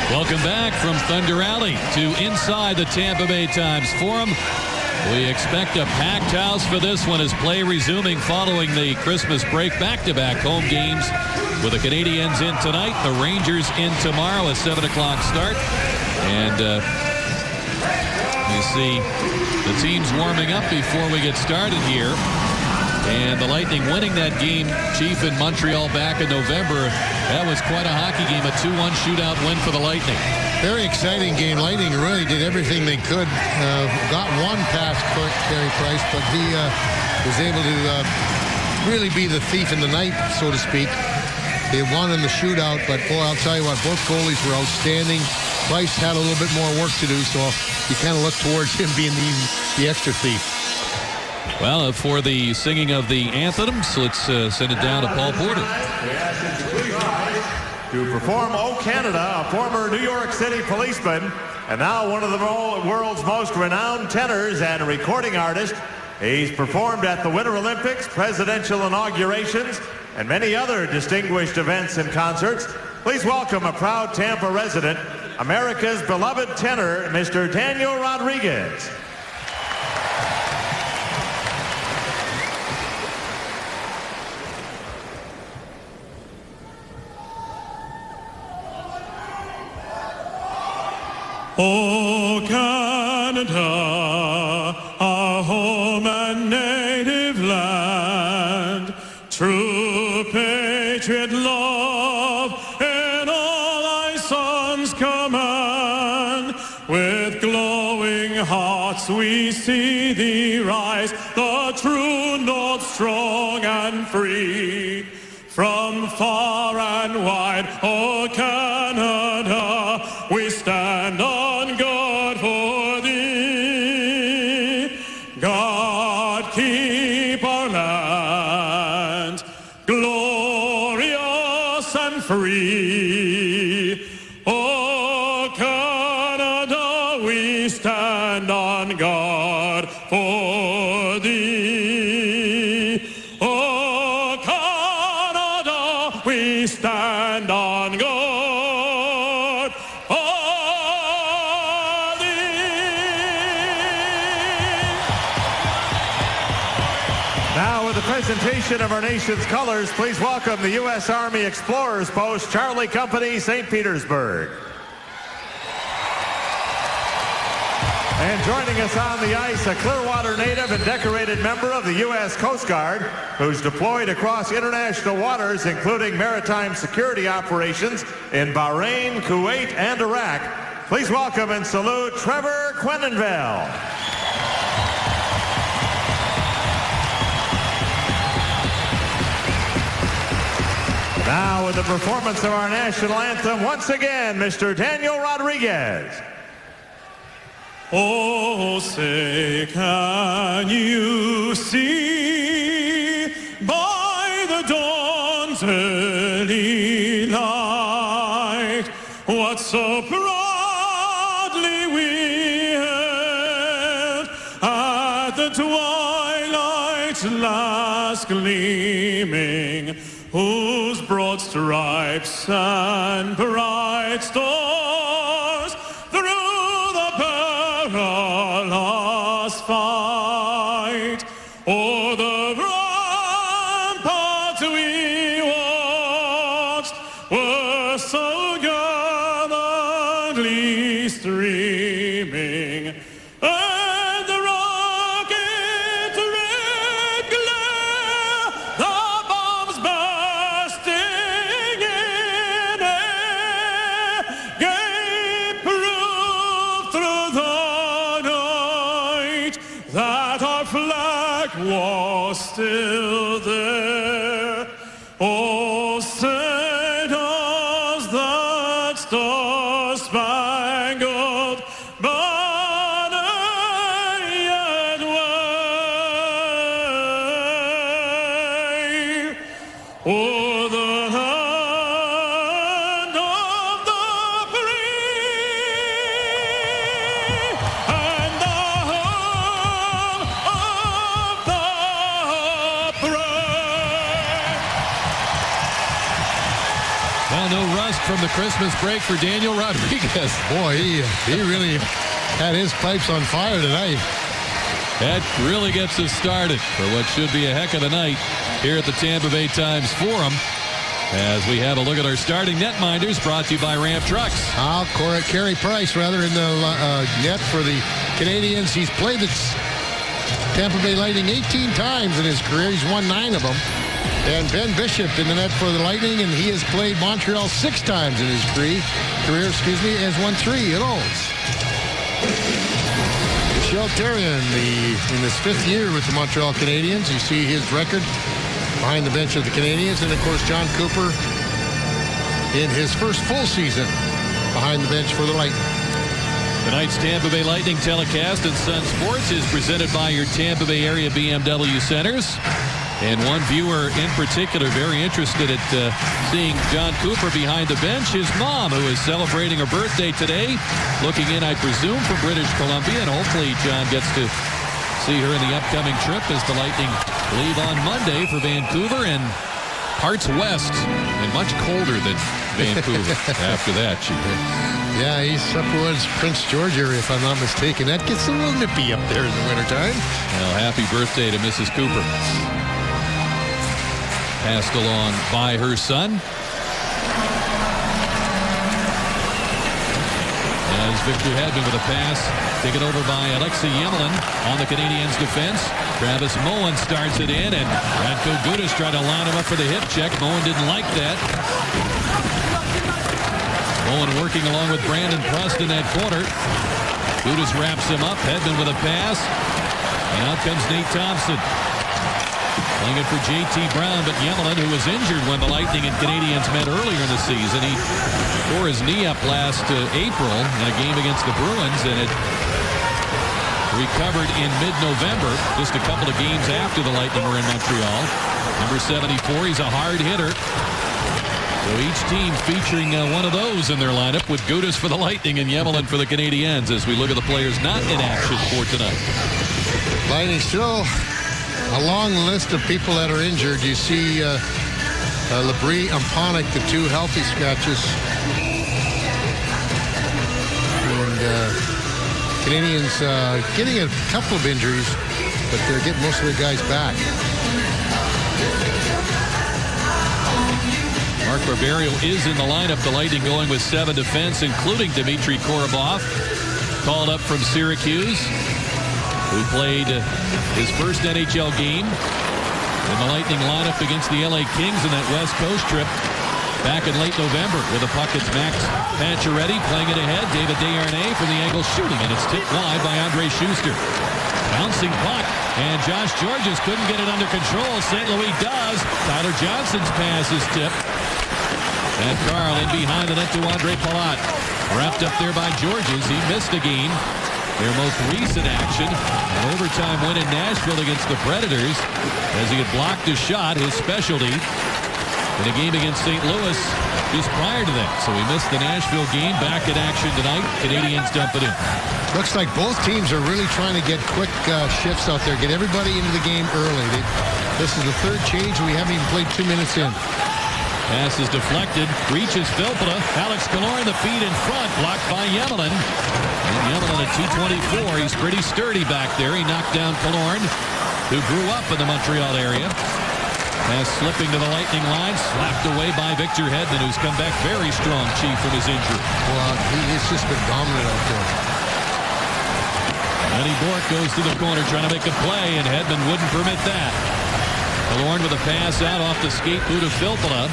Welcome back from Thunder Alley to inside the Tampa Bay Times Forum. We expect a packed house for this one as play resuming following the Christmas break. Back-to-back home games with the Canadiens in tonight, the Rangers in tomorrow, a 7 o'clock start. And you see the teams warming up before we get started here. And the Lightning winning that game, Chief, in Montreal back in November. That was quite a hockey game, a 2-1 shootout win for the Lightning. Very exciting game. Lightning really did everything they could. Got one past Carey Price, but he was able to really be the thief in the night, so to speak. They won in the shootout, but boy, I'll tell you what, both goalies were outstanding. Price had a little bit more work to do, so you kind of look towards him being the extra thief. Well, for the singing of the anthems, let's send it down to Paul Porter. To perform "O Canada," a former New York City policeman and now one of the world's most renowned tenors and recording artist. He's performed at the Winter Olympics, presidential inaugurations, and many other distinguished events and concerts. Please welcome a proud Tampa resident, America's beloved tenor, Mr. Daniel Rodriguez. O Canada, our home and native land, true patriot love in all thy sons command. With glowing hearts we see thee rise, the true North strong and free. From far and wide, O Canada, we stand on guard for thee. God keep our land glorious and free. O Canada, we stand on guard for thee. O Canada, we stand on guard for thee. Now, with the presentation of our nation's colors, please welcome the U.S. Army Explorers Post, Charlie Company, St. Petersburg. And joining us on the ice, a Clearwater native and decorated member of the U.S. Coast Guard, who's deployed across international waters, including maritime security operations in Bahrain, Kuwait, and Iraq. Please welcome and salute Trevor Quennenville. Now, with the performance of our national anthem, once again, Mr. Daniel Rodriguez. Oh, say, can you see by the dawn's early light what so proudly we hailed at the twilight's last gleaming, whose broad stripes and bright stars through the perilous fight o'er the ramparts we watched were so gallantly streaming, and the rocket's red glare, the bombs bursting in air, gave proof through the night that our flag was still there. Oh, say does that star-spangled banner yet wave o'er the land of the free and the home of the no rust from the Christmas break for Daniel Rodriguez. Boy, he really had his pipes on fire tonight. That really gets us started for what should be a heck of a night here at the Tampa Bay Times Forum. As we have a look at our starting netminders, brought to you by Ram Trucks. Carey Price, rather, in the net for the Canadians. He's played the Tampa Bay Lightning 18 times in his career. He's won 9 of them. And Ben Bishop in the net for the Lightning, and he has played Montreal 6 times in his career, has won 3 at all. Michel Therrien, in his 5th year with the Montreal Canadiens. You see his record behind the bench of the Canadiens. And, of course, John Cooper in his first full season behind the bench for the Lightning. Tonight's Tampa Bay Lightning telecast at Sun Sports is presented by your Tampa Bay area BMW centers. And one viewer in particular very interested at seeing John Cooper behind the bench. His mom, who is celebrating her birthday today, looking in, I presume, from British Columbia. And hopefully John gets to see her in the upcoming trip as the Lightning leave on Monday for Vancouver and parts west and much colder than Vancouver after that. Yeah, he's up towards Prince George area, if I'm not mistaken. That gets a little nippy up there in the wintertime. Well, happy birthday to Mrs. Cooper. Passed along by her son. As Victor Hedman with a pass, taken over by Alexei Yemelin on the Canadiens' defense. Travis Moen starts it in, and Radko Gudas tried to line him up for the hip check. Moen didn't like that. Moen working along with Brandon Prust in that corner. Gudas wraps him up. Hedman with a pass. And out comes Nate Thompson. Playing it for J.T. Brown, but Yemelin, who was injured when the Lightning and Canadiens met earlier in the season, he tore his knee up last April in a game against the Bruins, and it recovered in mid-November, just a couple of games after the Lightning were in Montreal. Number 74, he's a hard hitter. So each team featuring one of those in their lineup, with Gudas for the Lightning and Yemelin for the Canadiens, as we look at the players not in action for tonight. Lightning still a long list of people that are injured. You see Labrie and Panik, the 2 healthy scratches. And Canadians getting a couple of injuries, but they're getting most of the guys back. Mark Barberio is in the lineup. The Lightning going with 7 defense, including Dmitry Korobov, called up from Syracuse, who played his first NHL game in the Lightning lineup against the LA Kings in that West Coast trip back in late November. With the puck, it's Max Pacioretty playing it ahead. David Desharnais from the angle shooting, and it's tipped wide by Andre Schuster. Bouncing puck, and Josh Georges couldn't get it under control. St. Louis does. Tyler Johnson's pass is tipped. And Carl in behind the net to Andre Palat. Wrapped up there by Georges. He missed a game. Their most recent action, an overtime win in Nashville against the Predators, as he had blocked a shot, his specialty, in a game against St. Louis just prior to that. So he missed the Nashville game. Back in action tonight. Canadians dump it in. Looks like both teams are really trying to get quick shifts out there, get everybody into the game early. This is the 3rd change, and we haven't even played 2 minutes in. Pass is deflected, reaches Filppula. Alex Killorn, the feed in front, blocked by Yemelin. And Yemelin at 224. He's pretty sturdy back there. He knocked down Killorn, who grew up in the Montreal area. Pass slipping to the Lightning line, slapped away by Victor Hedman, who's come back very strong, Chief, from his injury. Well, he's just been dominant out there. Lenny Bourque goes to the corner trying to make a play, and Hedman wouldn't permit that. Killorn with a pass out off the skate boot of Filppula.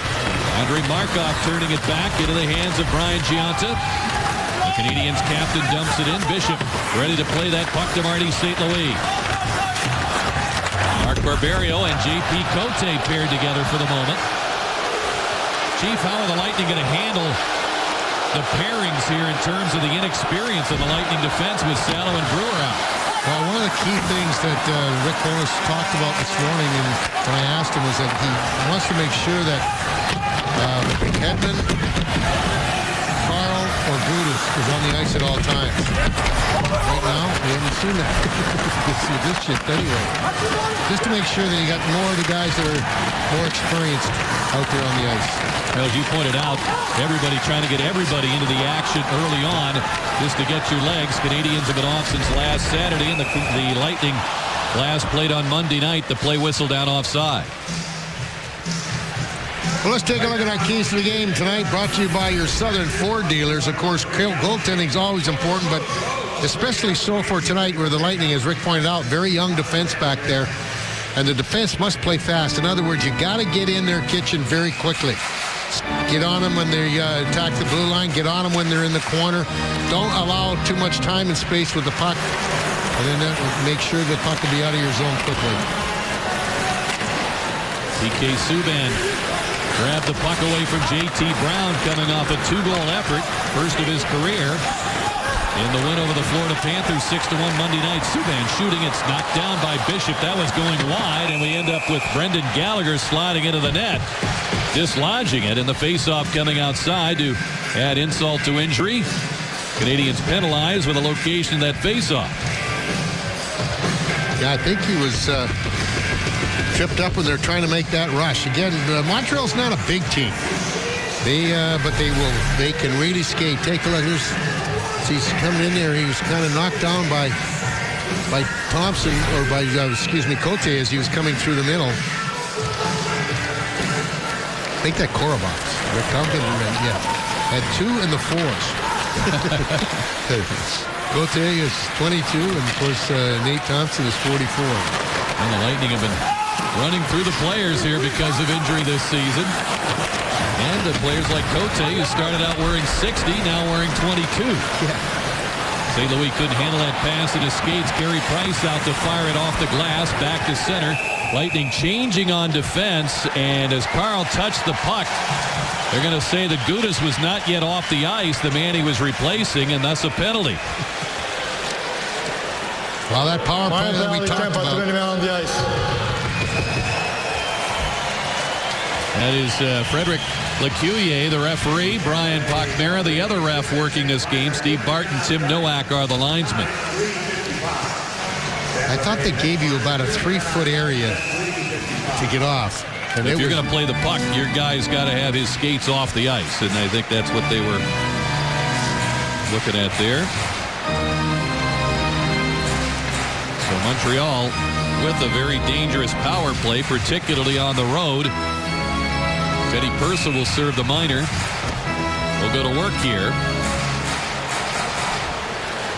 Andrei Markov turning it back into the hands of Brian Gionta. The Canadiens captain dumps it in. Bishop ready to play that puck to Marty St. Louis. Mark Barberio and J.P. Cote paired together for the moment. Chief, how are the Lightning going to handle the pairings here in terms of the inexperience of the Lightning defense with Salo and Brewer out? Well, one of the key things that Rick Bowness talked about this morning, and when I asked him, was that he wants to make sure that Hedman, Carl, or Gudas is on the ice at all times. Right now, we haven't seen that. You see this shift anyway. Just to make sure that you got more of the guys that are more experienced out there on the ice. As you pointed out, everybody trying to get everybody into the action early on just to get your legs. Canadians have been off since last Saturday, and the Lightning last played on Monday night. The play whistle down offside. Well, let's take a look at our keys to the game tonight, brought to you by your Southern Ford dealers. Of course, goaltending is always important, but especially so for tonight where the Lightning, as Rick pointed out, very young defense back there. And the defense must play fast. In other words, you got to get in their kitchen very quickly. Get on them when they attack the blue line. Get on them when they're in the corner. Don't allow too much time and space with the puck. And then that will make sure the puck will be out of your zone quickly. PK Subban grabbed the puck away from J.T. Brown coming off a 2-goal effort. First of his career. In the win over the Florida Panthers, 6-1 Monday night. Subban shooting. It's knocked down by Bishop. That was going wide, and we end up with Brendan Gallagher sliding into the net, dislodging it, and the faceoff coming outside to add insult to injury. Canadians penalized with a location of that faceoff. Yeah, I think he was tripped up when they're trying to make that rush. Again, Montreal's not a big team. But they can really skate. Take a look. He's coming in there. He was kind of knocked down by Thompson, or by, Cote as he was coming through the middle. Make that Korobov. Rick Duncan, had 2 in the 4s. Cote is 22, and of course Nate Thompson is 44. And the Lightning have been running through the players here because of injury this season. And the players like Cote, who started out wearing 60, now wearing 22. Yeah. St. Louis couldn't handle that pass. It escapes. Carey Price out to fire it off the glass. Back to center. Lightning changing on defense. And as Carl touched the puck, they're going to say that Gudas was not yet off the ice, the man he was replacing, and thus a penalty. Well, that power play that we talked about. That is Frederick Lecuyer, the referee. Brian Pochmara, the other ref working this game. Steve Barton, Tim Nowak are the linesmen. I thought they gave you about a 3-foot area to get off. And if you're going to play the puck, your guy's got to have his skates off the ice. And I think that's what they were looking at there. So Montreal with a very dangerous power play, particularly on the road. Teddy Purcell will serve the minor. We'll go to work here.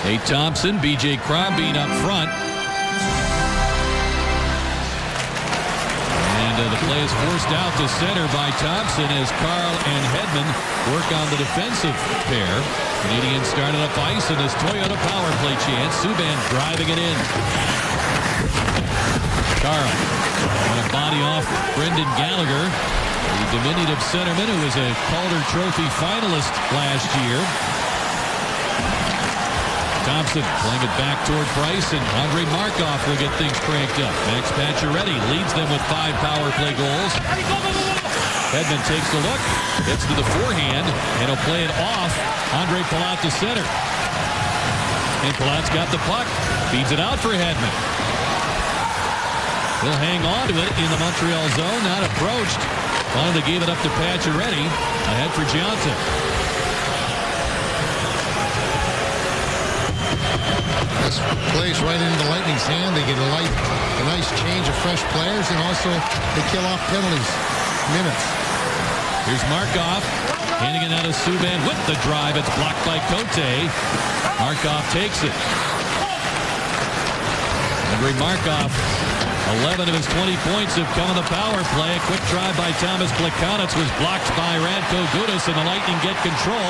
Nate Thompson, B.J. Crombeen up front. And the play is forced out to center by Thompson as Carl and Hedman work on the defensive pair. Canadians started up ice in this Toyota power play chance. Subban driving it in. Carl on a body off Brendan Gallagher, the diminutive centerman who was a Calder Trophy finalist last year. Thompson playing it back toward Price, and Andrei Markov will get things cranked up. Max Pacioretty leads them with 5 power play goals. Hedman takes a look, gets to the forehand, and he'll play it off Andre Palat to center. And Palat's got the puck, feeds it out for Hedman. He'll hang on to it in the Montreal zone, not approached. Finally gave it up to Pacioretty, ahead for Johnson. This plays right into the Lightning's hand. They get a nice change of fresh players, and also they kill off penalties. Minutes. Here's Markov, handing it out of Subban with the drive. It's blocked by Cote. Markov takes it. Andrei Markov, 11 of his 20 points have come on the power play. A quick drive by Thomas Plekanec was blocked by Radko Gudas, and the Lightning get control.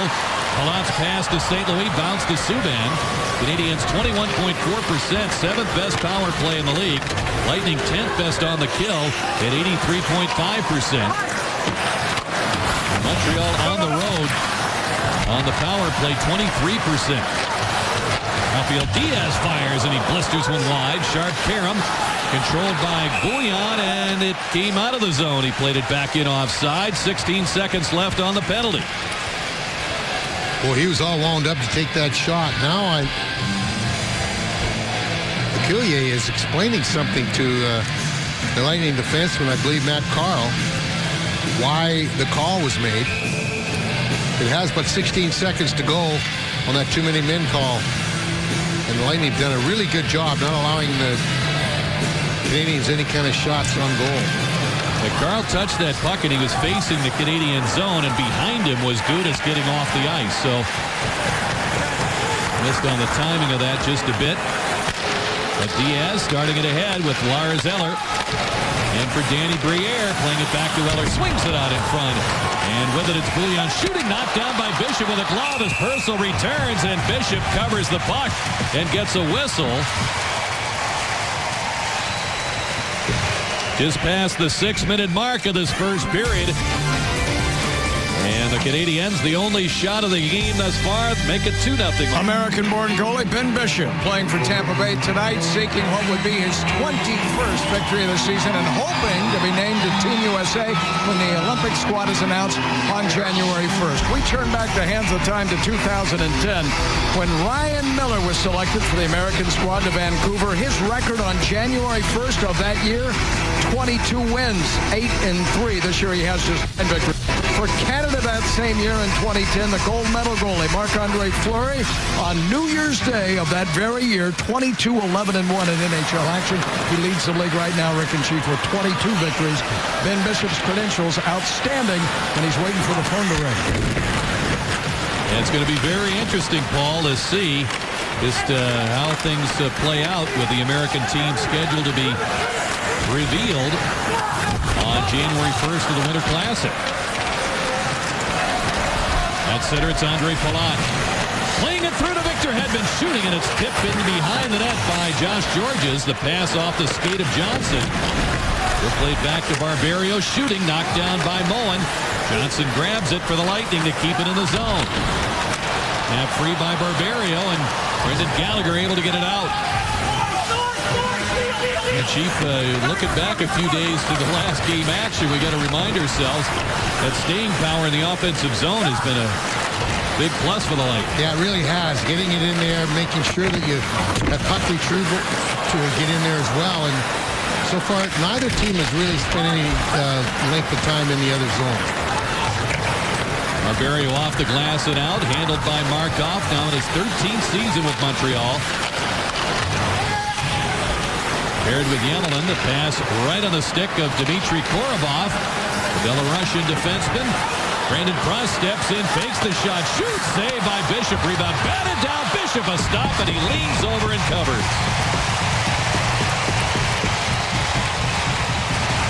Palat's pass to St. Louis, bounce to Subban. Canadians 21.4%, 7th best power play in the league. Lightning 10th best on the kill at 83.5%. Montreal on the road on the power play, 23%. Rafael Diaz fires, and he blisters one wide. Sharp Karam controlled by Bouillon, and it came out of the zone. He played it back in offside. 16 seconds left on the penalty. Well, he was all wound up to take that shot. Now Killier is explaining something to the Lightning defenseman, I believe Matt Carl, why the call was made. It has but 16 seconds to go on that too many men call. And the Lightning have done a really good job not allowing the Canadians any kind of shots on goal. Carl touched that puck and he was facing the Canadian zone, and behind him was Gudas getting off the ice. So missed on the timing of that just a bit. But Diaz starting it ahead with Lars Eller. And for Danny Briere, playing it back to Eller, swings it out in front. And with it, it's Bouillon shooting, knocked down by Bishop with a glove as Purcell returns, and Bishop covers the puck and gets a whistle. Just past the 6-minute mark of this first period. And the Canadiens, the only shot of the game thus far, make it 2-0. American-born goalie Ben Bishop playing for Tampa Bay tonight, seeking what would be his 21st victory of the season and hoping to be named to Team USA when the Olympic squad is announced on January 1st. We turn back the hands of time to 2010 when Ryan Miller was selected for the American squad to Vancouver. His record on January 1st of that year, 22 wins, 8-3. This year he has just 10 victories. For Canada that same year in 2010, the gold medal goalie Marc-Andre Fleury on New Year's Day of that very year, 22-11-1 in NHL action. He leads the league right now, Rick and Chief, with 22 victories. Ben Bishop's credentials outstanding, and he's waiting for the phone to ring. And it's going to be very interesting, Paul, to see just how things play out with the American team scheduled to be revealed on January 1st of the Winter Classic. At center, it's Andre Palat. Playing it through to Victor Hedman, shooting, and it's tipped in behind the net by Josh Georges. The pass off the skate of Johnson. We'll play back to Barberio, shooting, knocked down by Moen. Johnson grabs it for the Lightning to keep it in the zone. Now free by Barberio, and Brendan Gallagher able to get it out. And Chief, looking back a few days to the last game action, we got to remind ourselves that staying power in the offensive zone has been a big plus for the Lightning. Yeah, it really has. Getting it in there, making sure that you have puck retrieval to get in there as well. And so far, neither team has really spent any length of time in the other zone. Barberio off the glass and out, handled by Markov, now in his 13th season with Montreal. Paired with Yemelin, the pass right on the stick of Dmitry Korobov. The Belarusian defenseman. Brandon Prost steps in, fakes the shot, shoots, saved by Bishop. Rebound batted down, Bishop a stop, and he leans over and covers.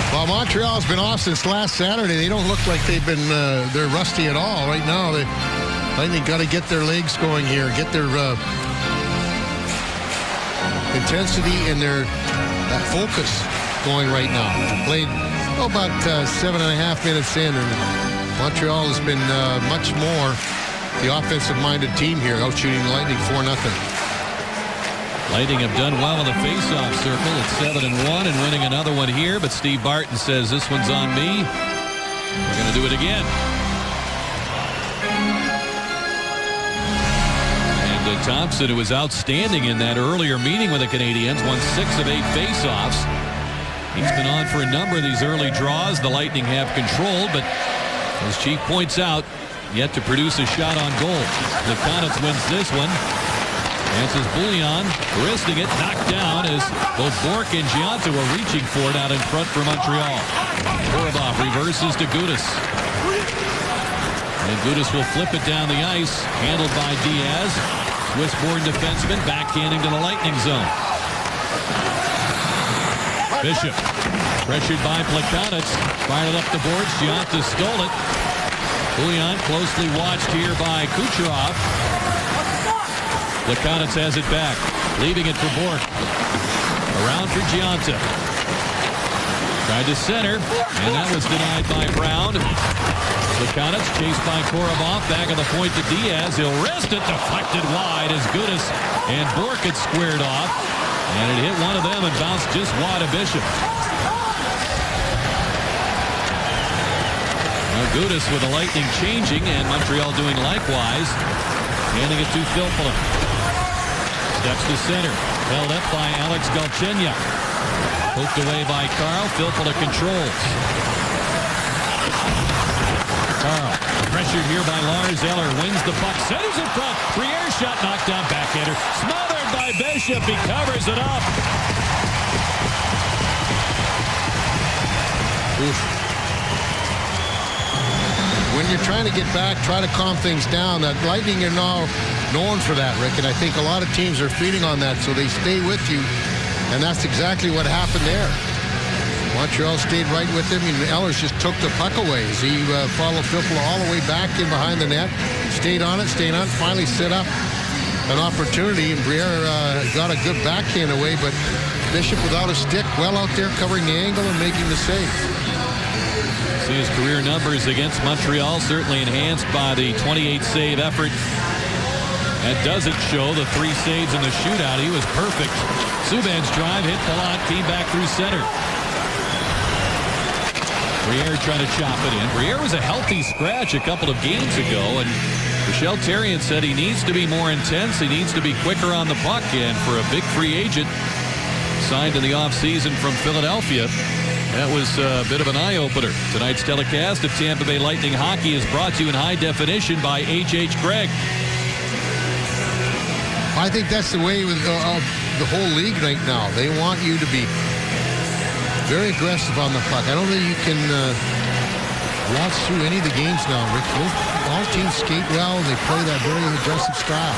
Well, Montreal's been off since last Saturday. They don't look like they've been, they're rusty at all right now. I think got to get their legs going here, get their intensity and their focus going right now. Played about 7.5 minutes in, and Montreal has been much more the offensive-minded team here, out shooting the Lightning 4-0. Lightning have done well in the face-off circle at 7-1 and winning another one here, but Steve Barton says this one's on me. We're going to do it again. And Thompson, who was outstanding in that earlier meeting with the Canadiens, won 6 of 8 face-offs. He's been on for a number of these early draws. The Lightning have control, but as Chief points out, yet to produce a shot on goal. The Konitz wins this one. Chances Bouillon, wristing it, knocked down as both Bourque and Gianta were reaching for it out in front for Montreal. Korobov reverses to Gudas. And Gudas will flip it down the ice, handled by Diaz. Swiss-born defenseman backhanding to the Lightning zone. Bishop, pressured by Plekanec, fired it up the boards. Gianta stole it. Bouillon closely watched here by Kucherov. Plekanec has it back, leaving it for Bourque. Around for Gianta. Tried to center, and that was denied by Brown. Plekanec chased by Korobov, back of the point to Diaz. He'll wrist it, deflected wide as Gudas and Bourque had squared off. And it hit one of them and bounced just wide of Bishop. Gudis with the Lightning changing, and Montreal doing likewise. Handing it to Filppula. Steps to center. Held up by Alex Galchenyuk. Poked away by Carl. Filppula controls. Carl, pressured here by Lars Eller. Wins the puck. Centers in front. Briere shot knocked down. Backhander. Smothered by Bishop. He covers it up. Oof. When you're trying to get back, try to calm things down. That Lightning are now known for that, Rick, and I think a lot of teams are feeding on that, so they stay with you, and that's exactly what happened there. Montreal stayed right with him, and Ehlers just took the puck away as he followed Filppula all the way back in behind the net, stayed on it, finally set up an opportunity, and Briere got a good backhand away, but Bishop without a stick, well out there covering the angle and making the save. See his career numbers against Montreal, certainly enhanced by the 28-save effort. That doesn't show the 3 saves in the shootout. He was perfect. Subban's drive hit Palat, came back through center. Briere trying to chop it in. Briere was a healthy scratch a couple of games ago, and Michel Therrien said he needs to be more intense. He needs to be quicker on the puck, and for a big free agent signed in the offseason from Philadelphia, that was a bit of an eye-opener. Tonight's telecast of Tampa Bay Lightning hockey is brought to you in high definition by H.H. Gregg. I think that's the way with the whole league right now. They want you to be very aggressive on the puck. I don't think you can watch through any of the games now, Rick. All teams skate well. They play that very aggressive style.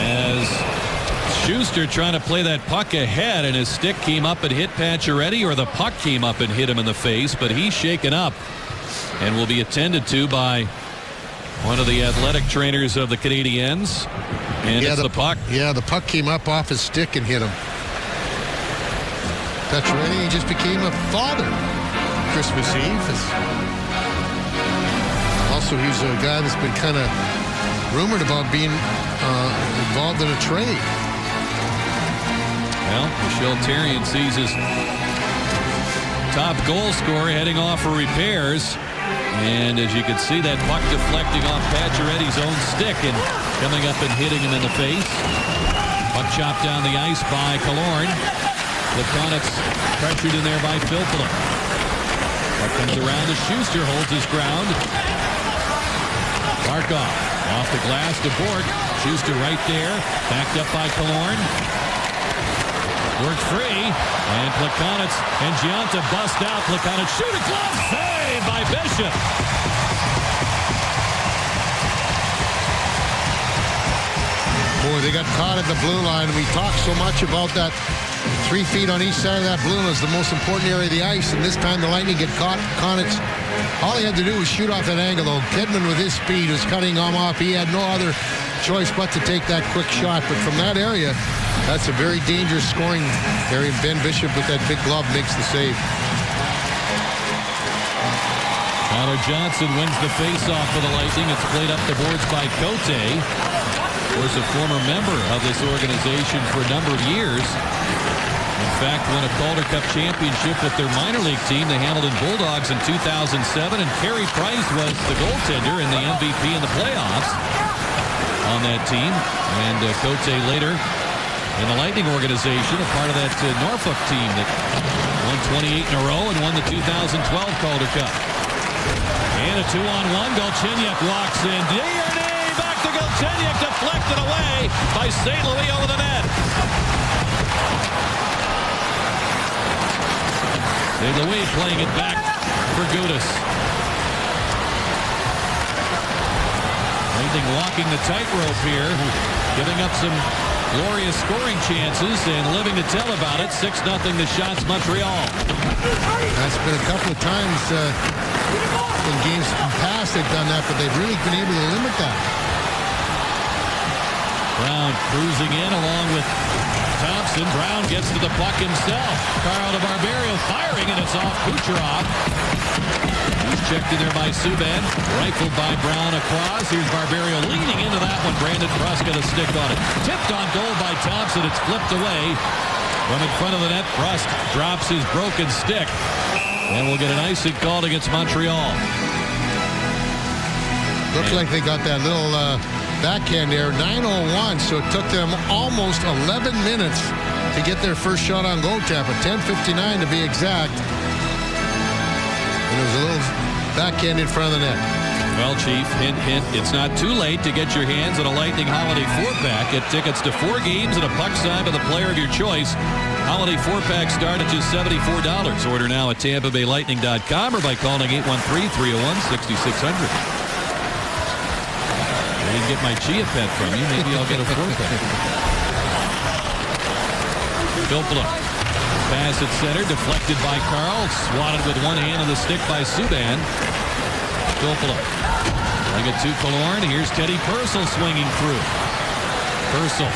As Schuster trying to play that puck ahead, and his stick came up and hit Pacioretty, or the puck came up and hit him in the face, but he's shaken up and will be attended to by one of the athletic trainers of the Canadiens. And it's the puck. Yeah, the puck came up off his stick and hit him. Pacioretty just became a father Christmas Eve. Also, he's a guy that's been kind of rumored about being involved in a trade. Well, Michel Therrien sees his top goal scorer heading off for repairs. And as you can see, that puck deflecting off Pacioretty's own stick and coming up and hitting him in the face. Puck chopped down the ice by Killorn. Plekanec pressured in there by Filppula. Puck comes around to Schuster, holds his ground. Barkov off the glass to Bourque. Schuster right there, backed up by Killorn. Worked free, and Plekanec and Gionta bust out. Plekanec shoot a glove save by Bishop. Boy, they got caught at the blue line. We talked so much about that 3 feet on each side of that blue line is the most important area of the ice, and this time the Lightning get caught. Plekanec, all he had to do was shoot off that angle, though. Kidman with his speed was cutting him off. He had no other choice but to take that quick shot, but from that area, that's a very dangerous scoring area. Ben Bishop with that big glove makes the save. Tyler Johnson wins the faceoff for the Lightning. It's played up the boards by Cote. Of course, a former member of this organization for a number of years. In fact, won a Calder Cup championship with their minor league team, the Hamilton Bulldogs, in 2007. And Carey Price was the goaltender and the MVP in the playoffs on that team. And Cote later in the Lightning organization, a part of that Norfolk team that won 28 in a row and won the 2012 Calder Cup. And a 2-on-1. Galchenyuk walks in. Desharnais back to Galchenyuk, deflected away by St. Louis over the net. St. Louis playing it back for Gudis. Lightning walking the tightrope here, giving up some glorious scoring chances and living to tell about it. 6-0 the Shots Montreal. That's been a couple of times in games past they've done that, but they've really been able to limit that. Brown cruising in along with Thompson. Brown gets to the puck himself. Carl de Barberio firing, and it's off Kucherov. He's checked in there by Subban. Rifled by Brown across. Here's Barberio leaning into that one. Brandon Prust got a stick on it. Tipped on goal by Thompson. It's flipped away from in front of the net. Prust drops his broken stick. And we'll get an icing called against Montreal. Looks like they got that little backhand there. 9:01, so it took them almost 11 minutes to get their first shot on goal, Tampa. 10:59 to be exact. And it was a little backhand in front of the net. Well, Chief, hint, hint, it's not too late to get your hands on a Lightning Holiday 4-pack. Get tickets to 4 games and a puck signed by the player of your choice. Holiday 4-pack start at just $74. Order now at TampaBayLightning.com or by calling 813-301-6600. I didn't get my Chia Pet from you. Maybe I'll get a 4-pack. Filppula. Pass at center, deflected by Carl. Swatted with one hand on the stick by Subban. Filppula. Bring it to Killorn. Here's Teddy Purcell swinging through. Purcell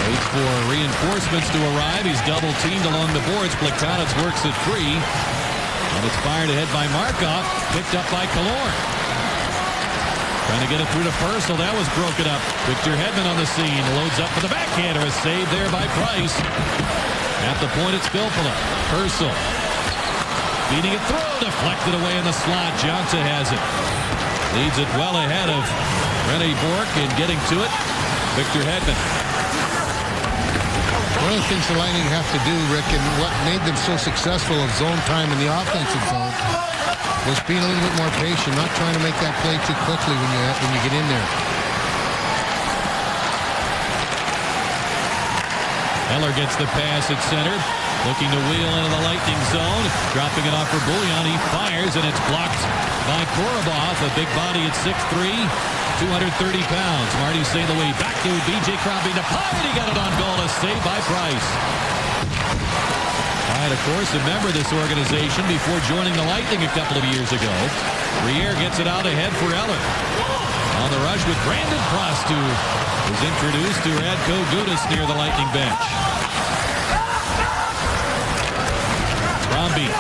waits for reinforcements to arrive. He's double-teamed along the boards. Plekanec works it free. And it's fired ahead by Markov. Picked up by Killorn. Trying to get it through to Purcell. That was broken up. Victor Hedman on the scene. Loads up for the backhander. A save there by Price. At the point, it's Filppula. Purcell. Feeding it through. Deflected away in the slot. Jonta has it. Leads it well ahead of Rene Bourque and getting to it. Victor Hedman. One of the things the Lightning have to do, Rick, and what made them so successful of zone time in the offensive zone was being a little bit more patient, not trying to make that play too quickly when you get in there. Eller gets the pass at center. Looking to wheel into the Lightning zone. Dropping it off for Bouillon. He fires, and it's blocked by Korobov. A big body at 6'3", 230 pounds. Marty St. Louis back to B.J. Crombie to Pine. He got it on goal. A save by Price. Pine, of course, a member of this organization before joining the Lightning a couple of years ago. Briere gets it out ahead for Eller. On the rush with Brandon Prost, who was introduced to Radko Gudas near the Lightning bench. Crombie,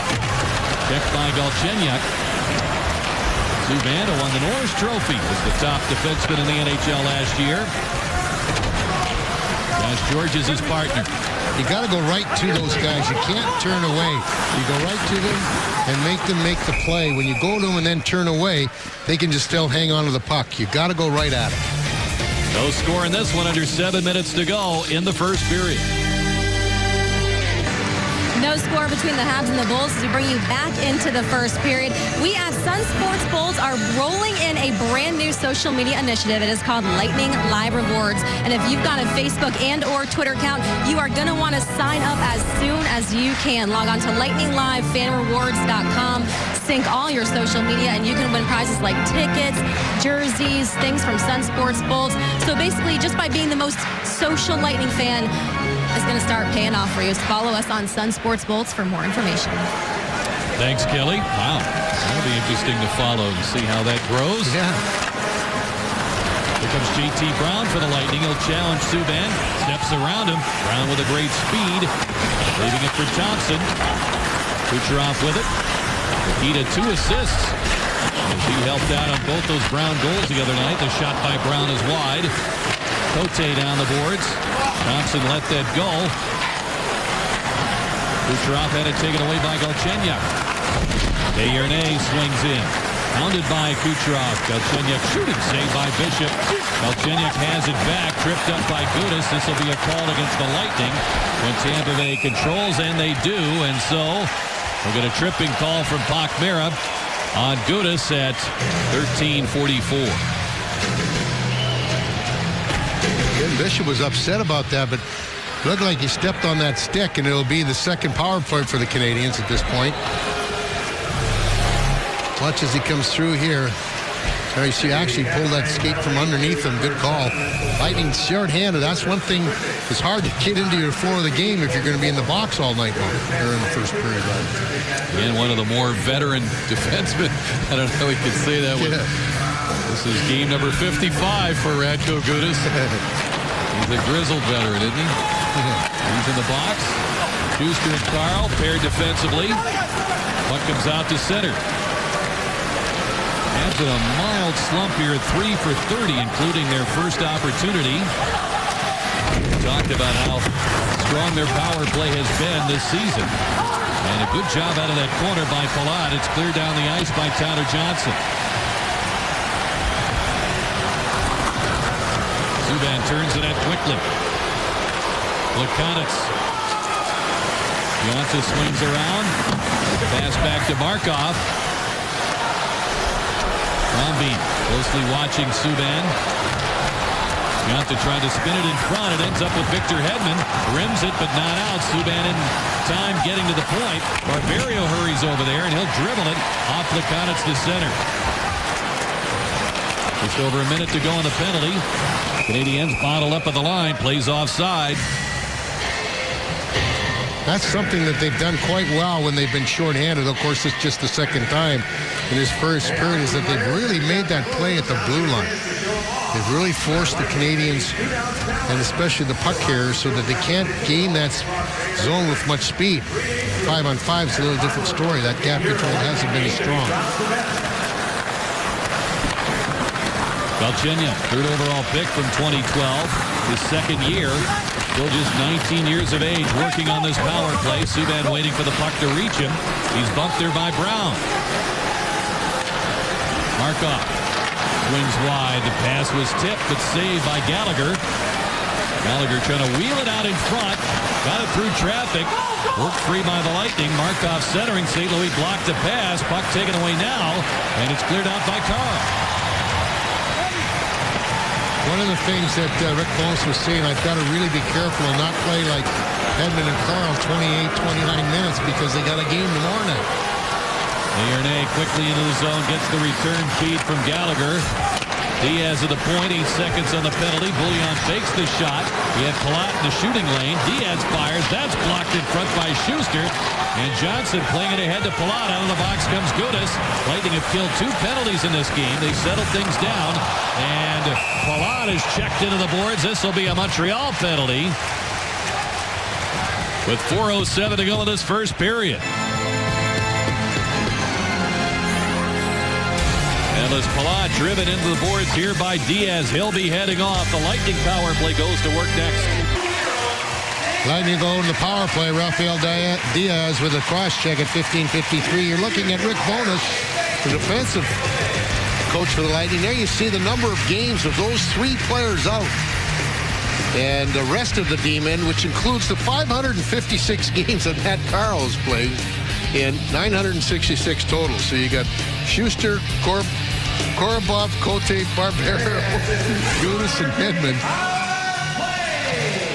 checked by Galchenyuk. Subban won the Norris Trophy as the top defenseman in the NHL last year. Josh George is his partner. You got to go right to those guys. You can't turn away. You go right to them and make them make the play. When you go to them and then turn away, they can just still hang on to the puck. You got to go right at it. No score in this one. Under 7 minutes to go in the first period. No score between the Habs and the Bulls as we bring you back into the first period. We at Sun Sports Bulls are rolling in a brand new social media initiative. It is called Lightning Live Rewards. And if you've got a Facebook and or Twitter account, you are going to want to sign up as soon as you can. Log on to lightninglivefanrewards.com. Sync all your social media and you can win prizes like tickets, jerseys, things from Sun Sports Bulls. So basically, just by being the most social Lightning fan, is going to start paying off for you. So follow us on Sun Sports Bolts for more information. Thanks, Kelly. Wow. That'll be interesting to follow and see how that grows. Yeah. Here comes J.T. Brown for the Lightning. He'll challenge Subban. Steps around him. Brown with a great speed. Leaving it for Thompson. Kucherov with it. Nikita 2 assists. As he helped out on both those Brown goals the other night. The shot by Brown is wide. Cote down the boards. Thompson let that go. Kucherov had it taken away by Galchenyuk. Desharnais swings in. Pounded by Kucherov. Galchenyuk shooting save by Bishop. Galchenyuk has it back. Tripped up by Gudas. This will be a call against the Lightning when Tampa Bay controls, and they do. And so we'll get a tripping call from Pac Mera on Gudas at 13:44. Bishop was upset about that, but it looked like he stepped on that stick, and it'll be the second power play for the Canadians at this point. Watch as he comes through here. There you see actually pulled that skate from underneath him. Good call. Lightning short-handed. That's one thing. It's hard to get into your flow of the game if you're going to be in the box all night long during the first period. And one of the more veteran defensemen. I don't know how we could say that. Yeah. This is game number 55 for Radko Gudas. He's a grizzled veteran, isn't he? He's in the box. Schuster and Carl paired defensively. Puck comes out to center. Habs in a mild slump here at 3 for 30, including their first opportunity. We talked about how strong their power play has been this season. And And a good job out of that corner by Palat. It's cleared down the ice by Tyler Johnson. Subban turns it out quickly. Plekanec. Johnson swings around. Pass back to Markov. Crombie closely watching Subban. Johnson tried to spin it in front. It ends up with Victor Hedman. Rims it, but not out. Subban in time getting to the point. Barberio hurries over there, and he'll dribble it off Plekanec to center. Just over a minute to go on the penalty. Canadiens bottle up at the line. Plays offside. That's something that they've done quite well when they've been shorthanded. Of course, it's just the second time in this first period is that they've really made that play at the blue line. They've really forced the Canadiens, and especially the puck carriers, so that they can't gain that zone with much speed. 5-on-5 is a little different story. That gap control hasn't been as strong. Galchenyuk, third overall pick from 2012. His second year. Still just 19 years of age working on this power play. Subban waiting for the puck to reach him. He's bumped there by Brown. Markov swings wide. The pass was tipped, but saved by Gallagher. Gallagher trying to wheel it out in front. Got it through traffic. Worked free by the Lightning. Markov centering. St. Louis blocked the pass. Puck taken away now, and it's cleared out by Carl. One of the things that Rick Bowness was saying, I've got to really be careful and not play like Hedman and Carl 28, 29 minutes because they got a game tomorrow night. Ernay quickly into the zone, gets the return feed from Gallagher. Diaz at the point, 8 seconds on the penalty. Bouillon fakes the shot. We have Palat in the shooting lane. Diaz fires. That's blocked in front by Schuster. And Johnson playing it ahead to Palat. Out of the box comes Gudas. Lightning have killed 2 penalties in this game. They settled things down. And Palat is checked into the boards. This will be a Montreal penalty. With 4:07 to go in this first period. As Palat driven into the boards here by Diaz. He'll be heading off. The Lightning power play goes to work next. Lightning go in the power play. Rafael Diaz with a cross check at 15:53. You're looking at Rick Bowness, the defensive coach for the Lightning. There you see the number of games of those 3 players out. And the rest of the D-men, which includes the 556 games that Matt Carl has played, in 966 total. So you got Schuster, Korobov, Cote, Barbero, Gudas, and Hedman.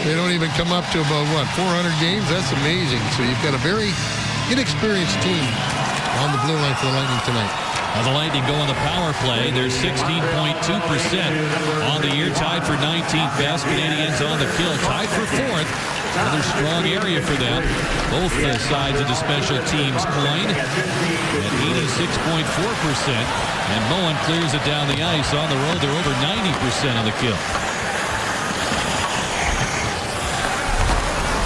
They don't even come up to about, 400 games? That's amazing. So you've got a very inexperienced team on the blue line for the Lightning tonight. Now the Lightning go on the power play. They're 16.2% on the year, tied for 19th best. Canadiens on the kill, tied for 4th. Another strong area for them. Both sides of the special teams coin at 86.4%. And Moen clears it down the ice. On the road, they're over 90% on the kill.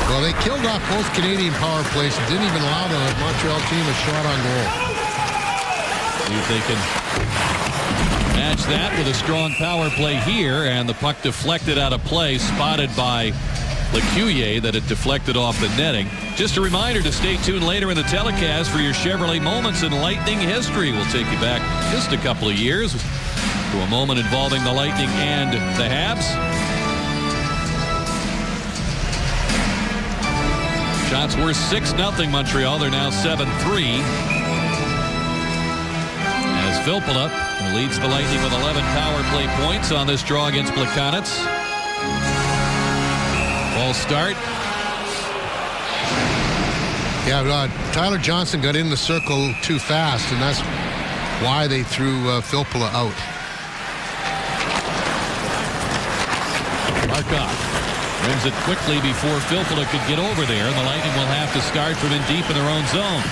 Well, they killed off both Canadian power plays and didn't even allow the Montreal team a shot on goal. See if they can match that with a strong power play here. And the puck deflected out of play, spotted by Lecuyer, that it deflected off the netting. Just a reminder to stay tuned later in the telecast for your Chevrolet moments in Lightning history. We'll take you back just a couple of years to a moment involving the Lightning and the Habs. Shots were 6-0 Montreal. They're now 7-3. As Filppula leads the Lightning with 11 power play points on this draw against Plekanec. Ball start. Yeah, Tyler Johnson got in the circle too fast, and that's why they threw Filppula out. Markov rims it quickly before Filppula could get over there, and the Lightning will have to start from in deep in their own zone.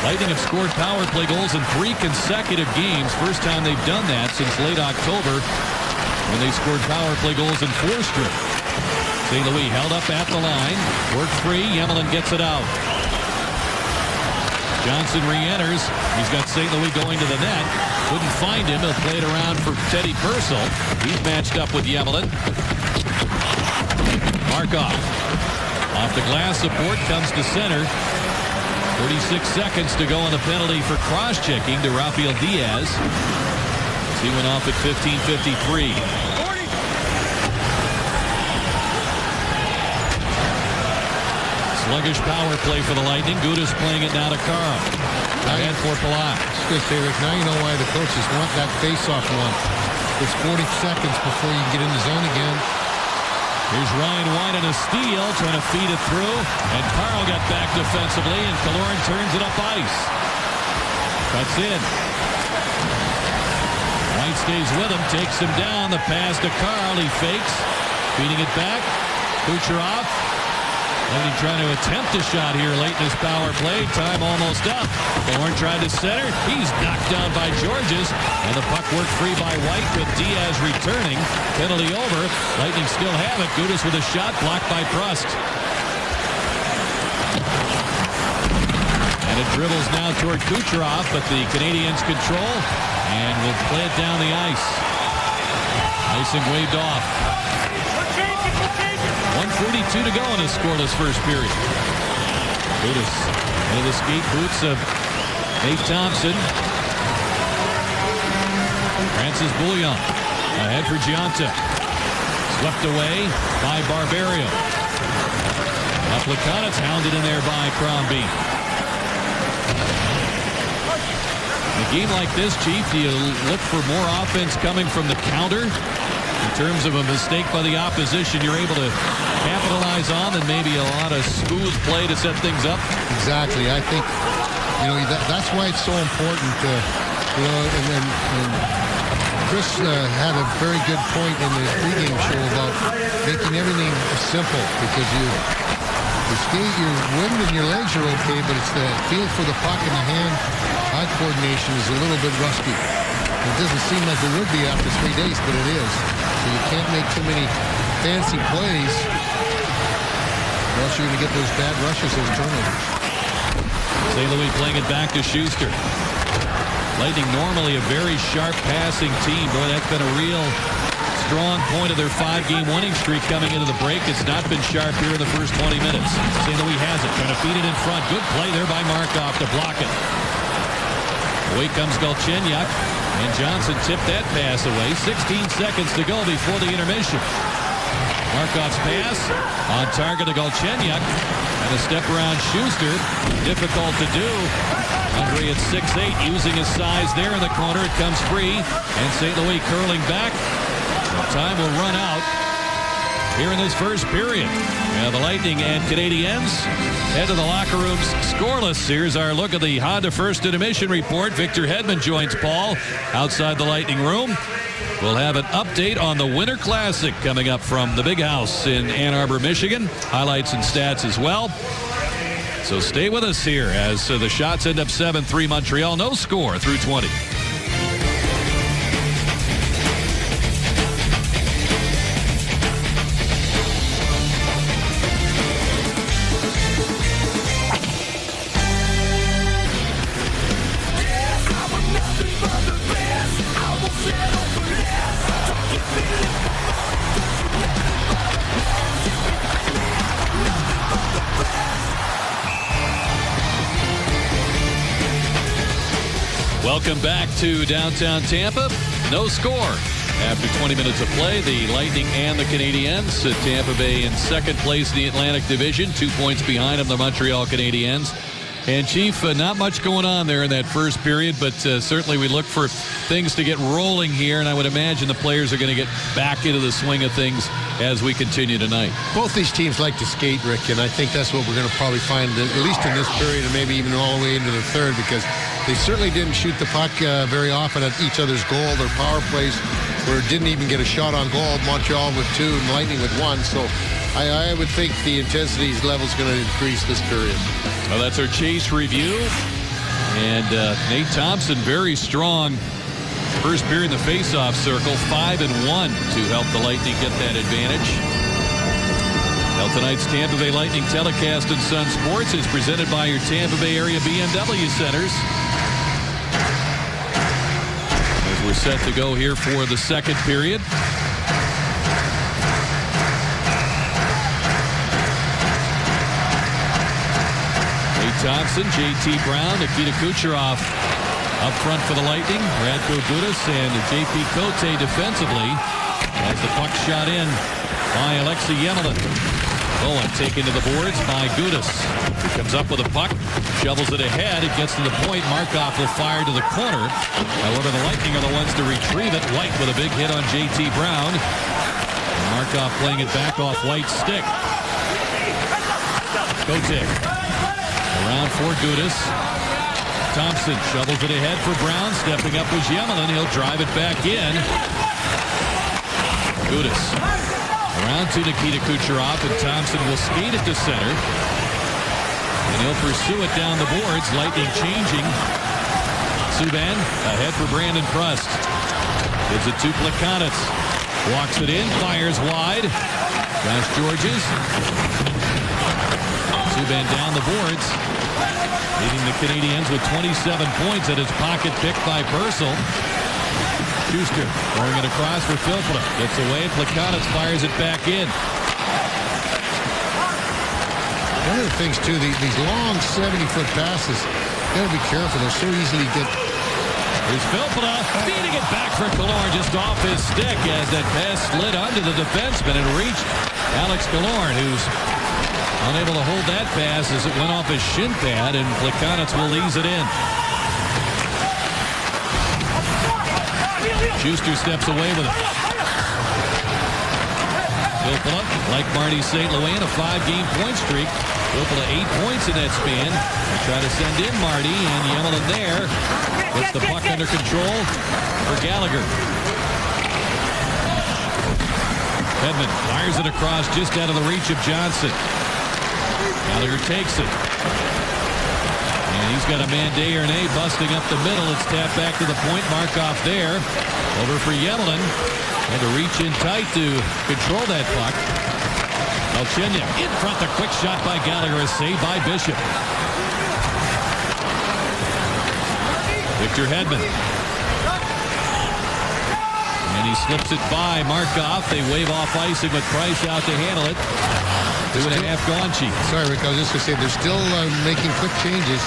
Lightning have scored power play goals in 3 consecutive games. First time they've done that since late October when they scored power play goals in 4 straight. St. Louis held up at the line. Worked free. Yemelin gets it out. Johnson re-enters. He's got St. Louis going to the net. Couldn't find him. He'll play it around for Teddy Purcell. He's matched up with Yemelin. Markov. Off the glass support, comes to center. 36 seconds to go on the penalty for cross-checking to Rafael Diaz. He went off at 15:53. Sluggish power play for the Lightning. Gudas playing it now to Carl. And for Palat. Now you know why the coaches want that face-off one. It's 40 seconds before you can get in the zone again. Here's Ryan White on a steal, trying to feed it through. And Carl got back defensively, and Killorn turns it up ice. Cuts in. White stays with him, takes him down. The pass to Carl. He fakes. Feeding it back. Kucherov. Lightning trying to attempt a shot here late in his power play. Time almost up. Killorn tried to center. He's knocked down by Georges. And the puck worked free by White with Diaz returning. Penalty over. Lightning still have it. Gudas with a shot blocked by Prust. And it dribbles now toward Kucherov, but the Canadiens control and will play it down the ice. Icing waved off. 1:42 to go in a scoreless first period. Gudas into the skate boots of Nate Thompson. Francis Bouillon ahead for Gionta. Swept away by Barberio. Plekanec hounded in there by Crombie. In a game like this, Chief, do you look for more offense coming from the counter? In terms of a mistake by the opposition, you're able to capitalize on, and maybe a lot of smooth play to set things up. Exactly. I think, that's why it's so important. And Chris had a very good point in the pregame show about making everything simple, because your skate, your wind and your legs are okay, but it's the feel for the puck and the hand-eye coordination is a little bit rusty. It doesn't seem like it would be after 3 days, but it is. So you can't make too many fancy plays, or else you're going to get those bad rushes, those turnovers. St. Louis playing it back to Schuster. Lightning normally a very sharp passing team. Boy, that's been a real strong point of their 5-game winning streak coming into the break. It's not been sharp here in the first 20 minutes. St. Louis has it, trying to feed it in front. Good play there by Markov to block it. Away comes Galchenyuk. And Johnson tipped that pass away. 16 seconds to go before the intermission. Markov's pass on target to Galchenyuk. And a step around Schuster. Difficult to do. Andre at 6'8", using his size there in the corner. It comes free. And St. Louis curling back. The time will run out here in this first period. Now the Lightning and Canadiens head to the locker rooms scoreless. Here's our look at the Honda First Intermission report. Victor Hedman joins Paul outside the Lightning room. We'll have an update on the Winter Classic coming up from the Big House in Ann Arbor, Michigan. Highlights and stats as well. So stay with us here as the shots end up 7-3 Montreal. No score through 20. Welcome back to downtown Tampa. No score after 20 minutes of play. The Lightning and the Canadiens. Tampa Bay in second place in the Atlantic Division. 2 points behind them, the Montreal Canadiens. And, Chief, not much going on there in that first period, but certainly we look for things to get rolling here, and I would imagine the players are going to get back into the swing of things as we continue tonight. Both these teams like to skate, Rick, and I think that's what we're going to probably find, at least in this period, and maybe even all the way into the third, because they certainly didn't shoot the puck very often at each other's goal. Their power plays where it didn't even get a shot on goal. Montreal with 2 and Lightning with 1, so I would think the intensity level is going to increase this period. Well, that's our chase review. And Nate Thompson, very strong first period in the faceoff circle. 5-1 to help the Lightning get that advantage. Well, tonight's Tampa Bay Lightning telecast on Sun Sports is presented by your Tampa Bay area BMW centers. As we're set to go here for the second period. Thompson, J.T. Brown, Nikita Kucherov up front for the Lightning. Radko Gudas and J.P. Cote defensively as the puck shot in by Alexei Yemelin. Bowen taken to the boards by Gudas. He comes up with a puck, shovels it ahead. It gets to the point. Markov will fire to the corner. However, the Lightning are the ones to retrieve it. White with a big hit on J.T. Brown. And Markov playing it back off White's stick. Kotick around for Gudas. Thompson shovels it ahead for Brown. Stepping up was Yemelin. He'll drive it back in. Gudas around to Nikita Kucherov, and Thompson will skate it to center. And he'll pursue it down the boards. Lightning changing. Subban ahead for Brandon Prust. Gives it to Plekanec. Walks it in, fires wide. Josh Georges. Subban down the boards. Leading the Canadiens with 27 points at his pocket pick by Purcell. Schuster throwing it across for Filppula. Gets away. Plekanec fires it back in. One of the things, too, these long 70-foot passes, got to be careful. They're so easily get. Here's Filppula feeding it back for Killorn just off his stick as that pass slid under the defenseman and reached Alex Killorn, who's unable to hold that pass as it went off his shin pad, and Plekanec will ease it in. Schuster steps away with it. Filppula, like Marty St. Louis, in a 5-game point streak. Filppula 8 points in that span. They try to send in Marty, and Yemelin there. Puts the puck under control for Gallagher. Hedman fires it across just out of the reach of Johnson. Gallagher takes it. And he's got a man Desharnais busting up the middle. It's tapped back to the point. Markov there. Over for Yemelin. Had to reach in tight to control that puck. Galchenyuk in front. The quick shot by Gallagher is saved by Bishop. Victor Hedman. And he slips it by Markov. They wave off icing with Price out to handle it. 2.5 gone, Chief. Sorry, Rick, I was just going to say they're still making quick changes,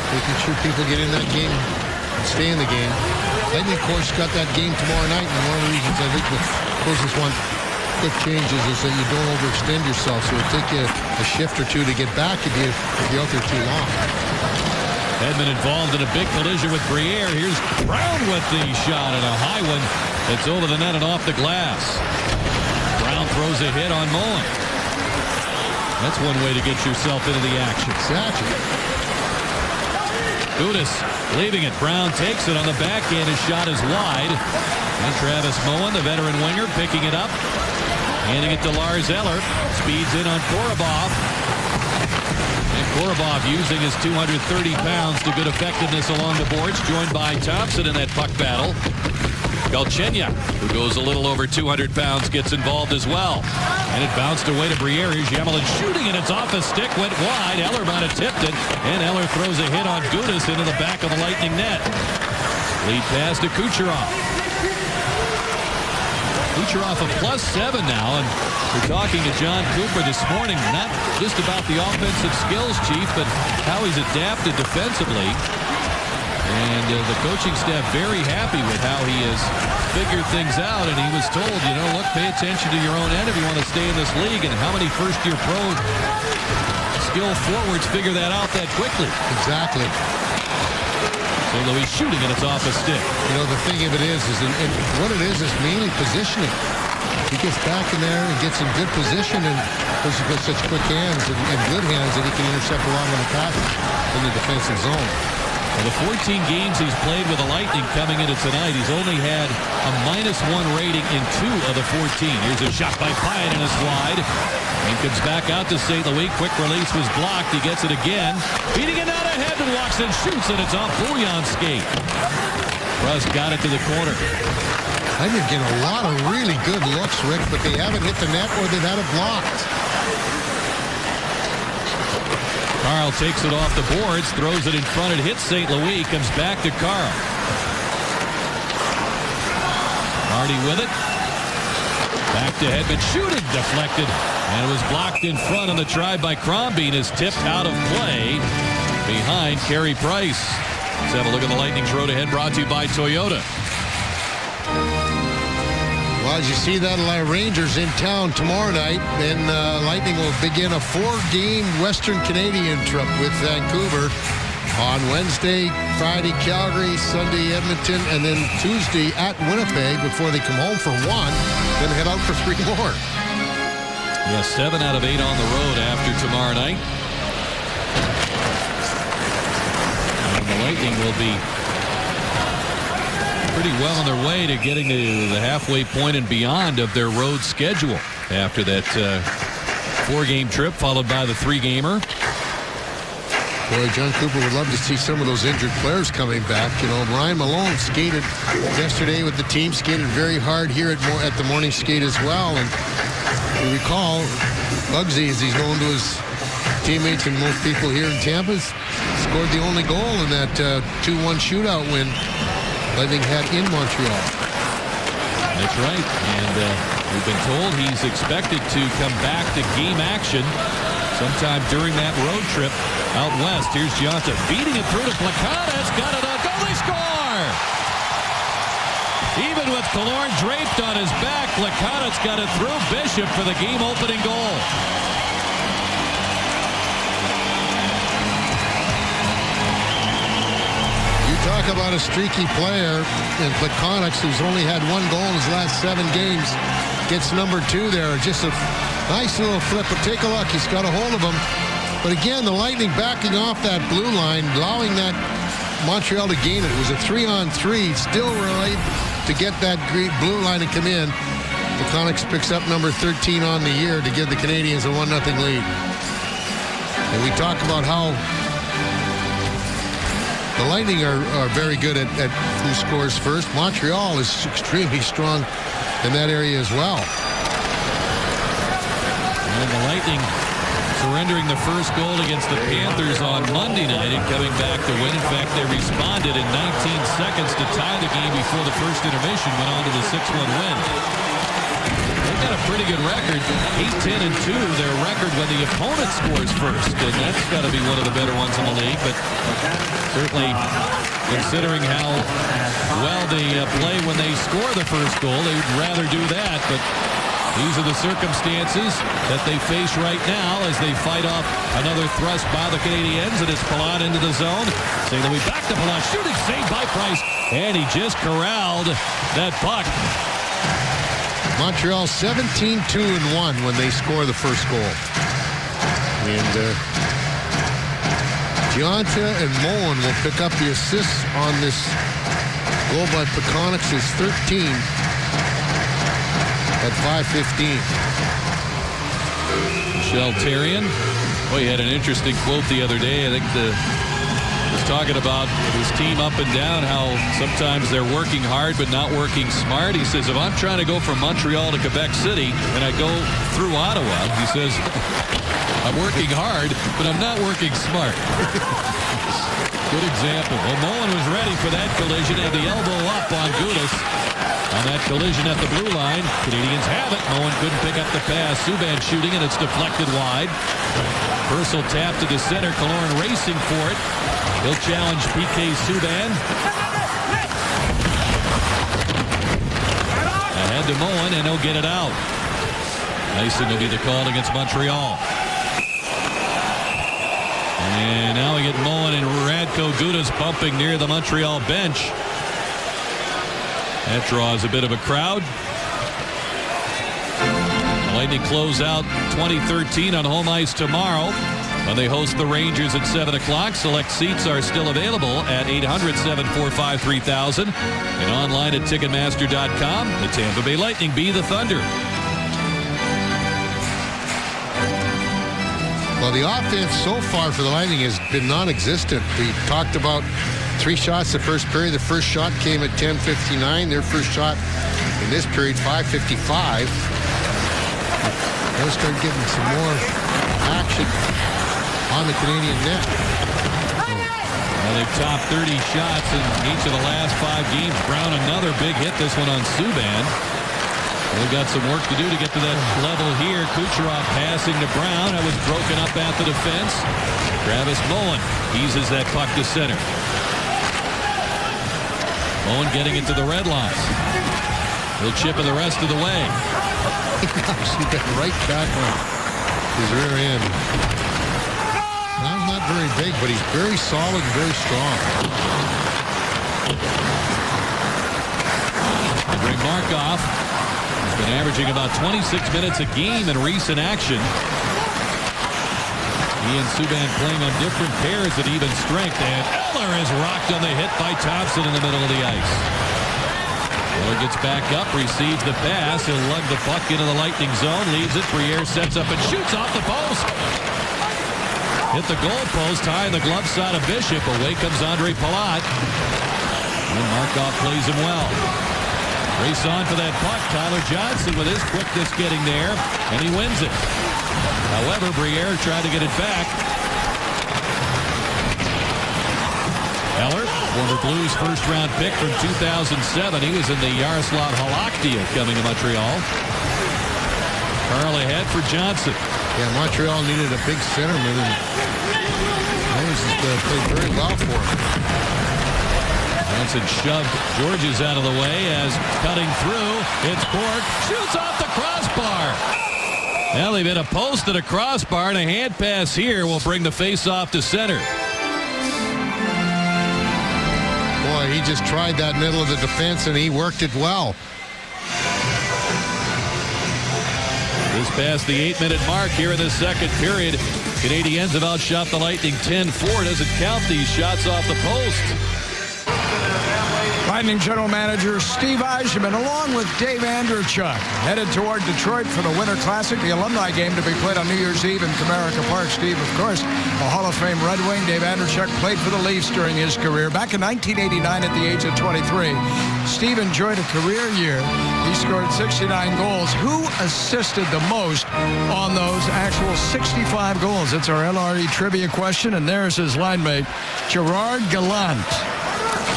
making sure people get in that game and stay in the game. Lightning, of course, got that game tomorrow night, and one of the reasons I think the coaches want quick changes is that you don't overextend yourself, so it'll take you a shift or two to get back if you're out there too long. Hedman involved in a big collision with Briere. Here's Brown with the shot, and a high one that's over the net and off the glass. Brown throws a hit on Mullen. That's one way to get yourself into the action. Exactly. Gudas leaving it. Brown takes it on the backhand. His shot is wide. And Travis Mullen, the veteran winger, picking it up. Handing it to Lars Eller. Speeds in on Korobov. And Korobov using his 230 pounds to good effectiveness along the boards. Joined by Thompson in that puck battle. Galchenyuk, who goes a little over 200 pounds, gets involved as well. And it bounced away to Briere. Here's Yemelin shooting, and it's off his stick. Went wide. Eller might have tipped it. And Eller throws a hit on Gudas into the back of the Lightning net. Lead pass to Kucherov. Kucherov a +7 now. And we're talking to John Cooper this morning, not just about the offensive skills, Chief, but how he's adapted defensively. And the coaching staff very happy with how he has figured things out. And he was told, you know, look, pay attention to your own end if you want to stay in this league. And how many first-year pro skill forwards figure that out that quickly? Exactly. So Louis shooting, and it's off a stick. You know, the thing of it is and what it is mainly positioning. He gets back in there and gets in good position, and he's got such quick hands and good hands that he can intercept a lot of the passes in the defensive zone. Well, the 14 games he's played with the Lightning coming into tonight, he's only had a -1 rating in 2 of the 14. Here's a shot by Pyatt, and it's wide. And comes back out to St. Louis. Quick release was blocked. He gets it again. Beating it out ahead, and walks and shoots, and it's off Bouillon's skate. Russ got it to the corner. I've been getting a lot of really good looks, Rick, but they haven't hit the net or they've had it blocked. Carl takes it off the boards, throws it in front, it hits St. Louis, comes back to Carl. Marty with it. Back to Hedman, shooting, deflected, and it was blocked in front on the try by Crombie, and is tipped out of play. behind Carey Price. Let's have a look at the Lightning's road ahead, brought to you by Toyota. Well, as you see that, Rangers in town tomorrow night, then Lightning will begin a 4-game Western Canadian trip with Vancouver on Wednesday, Friday, Calgary, Sunday, Edmonton, and then Tuesday at Winnipeg before they come home for 1, then head out for 3 more. Yeah, 7 out of 8 on the road after tomorrow night. And the Lightning will be pretty well on their way to getting to the halfway point and beyond of their road schedule after that 4-game trip, followed by the 3-gamer. Boy, John Cooper would love to see some of those injured players coming back. You know, Ryan Malone skated yesterday with the team, skated very hard here at the morning skate as well. And you recall, Bugsy, as he's known to his teammates and most people here in Tampa, scored the only goal in that 2-1 shootout win Lightning had in Montreal. That's right. And we've been told he's expected to come back to game action sometime during that road trip out west. Here's Gionta beating it through to Plekanec. It's got it on goal. They score! Even with Killorn draped on his back, Plekanec got it through Bishop for the game-opening goal. Talk about a streaky player, and Plekanec, who's only had 1 goal in his last 7 games, gets number 2 there. Just a nice little flip, but take a look. He's got a hold of him. But again, the Lightning backing off that blue line, allowing that Montreal to gain it. It was a 3-on-3. Still really to get that great blue line to come in. Plekanec picks up number 13 on the year to give the Canadians a 1-0 lead. And we talk about how the Lightning are very good at who scores first. Montreal is extremely strong in that area as well. And the Lightning surrendering the first goal against the Panthers on Monday night and coming back to win. In fact, they responded in 19 seconds to tie the game before the first intermission, went on to the 6-1 win. They've got a pretty good record, 8-10-2, their record when the opponent scores first, and that's got to be one of the better ones in the league. But certainly, considering how well they play when they score the first goal, they'd rather do that. But these are the circumstances that they face right now as they fight off another thrust by the Canadiens, and it's Palat into the zone. St. Louis back to Palat, shooting save by Price, and he just corralled that puck. Montreal 17-2-1 when they score the first goal. And Gionta and Moen will pick up the assists on this goal by Plekanec, is 13 at 5:15. Michel Therrien. Well, he had an interesting quote the other day. I think was talking about his team up and down, how sometimes they're working hard but not working smart. He says, if I'm trying to go from Montreal to Quebec City and I go through Ottawa, he says, I'm working hard, but I'm not working smart. Good example. Well, Moen was ready for that collision, had the elbow up on Gudas. On that collision at the blue line, Canadians have it. Moen couldn't pick up the pass. Subban shooting, and it's deflected wide. Purcell tap to the center. Killorn racing for it. He'll challenge PK Subban. Ahead to Moen, and he'll get it out. Icing will be the call against Montreal. And now we get Moen and Radko Gudas bumping near the Montreal bench. That draws a bit of a crowd. The Lightning close out 2013 on home ice tomorrow when they host the Rangers at 7 o'clock. Select seats are still available at 800-745-3000 and online at Ticketmaster.com. The Tampa Bay Lightning beat the Thunder. Well, the offense so far for the Lightning has been non-existent. We talked about 3 shots the first period. The first shot came at 10:59. Their first shot in this period, 5:55. They'll start getting some more action on the Canadian net. Well, they've topped 30 shots in each of the last 5 games. Brown, another big hit, this one on Subban. They've got some work to do to get to that level here. Kucherov passing to Brown. That was broken up at the defense. Travis Moen eases that puck to center. Moen getting into the red line. He'll chip it the rest of the way. He got right back on his rear end. Now, not very big, but he's very solid and very strong. Andrei Markov has been averaging about 26 minutes a game in recent action. He and Subban playing on different pairs at even strength. And Eller is rocked on the hit by Thompson in the middle of the ice. Eller gets back up, receives the pass. He'll lug the puck into the Lightning zone, leaves it. Briere sets up and shoots off the post. Hit the goal post, high in the glove side of Bishop. Away comes Andre Palat. And Markov plays him well. Race on for that puck. Tyler Johnson with his quickness getting there, and he wins it. However, Briere tried to get it back. Eller, former Blues first-round pick from 2007. He was in the Yaroslav Halak deal coming to Montreal. Carl ahead for Johnson. Yeah, Montreal needed a big centerman, and Hayes has played very well for him. Johnson shoved Georges out of the way as cutting through. It's Bork. Shoots off the crossbar. Well, they've hit a post and a crossbar, and a hand pass here will bring the face-off to center. Boy, he just tried that middle of the defense, and he worked it well. This past the 8-minute mark here in the second period. Canadiens have outshot the Lightning 10-4. Doesn't count these shots off the post. Lightning General Manager Steve Yzerman, along with Dave Andreychuk, headed toward Detroit for the Winter Classic, the alumni game to be played on New Year's Eve in Comerica Park. Steve, of course, a Hall of Fame Red Wing. Dave Andreychuk played for the Leafs during his career. Back in 1989 at the age of 23, Steve enjoyed a career year. He scored 69 goals. Who assisted the most on those actual 65 goals? It's our LRE trivia question, and there's his line mate, Gerard Gallant.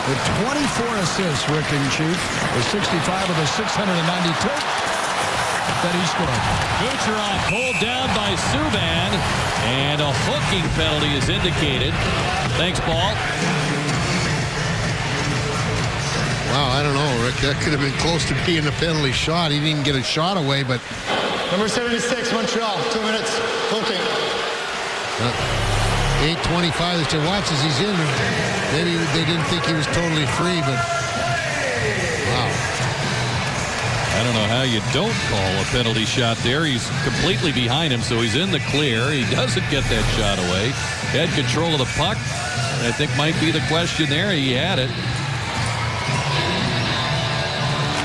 With 24 assists, Rick and Chief, with 65 of the 692 that he scored. Kucherov pulled down by Subban, and a hooking penalty is indicated. Thanks, Paul. Wow, I don't know, Rick. That could have been close to being a penalty shot. He didn't get a shot away, but... Number 76, Montreal, 2 minutes, hooking. 8:25, they said, watch as he's in. Maybe they didn't think he was totally free, but wow. I don't know how you don't call a penalty shot there. He's completely behind him, so he's in the clear. He doesn't get that shot away. Had control of the puck. I think might be the question there. He had it.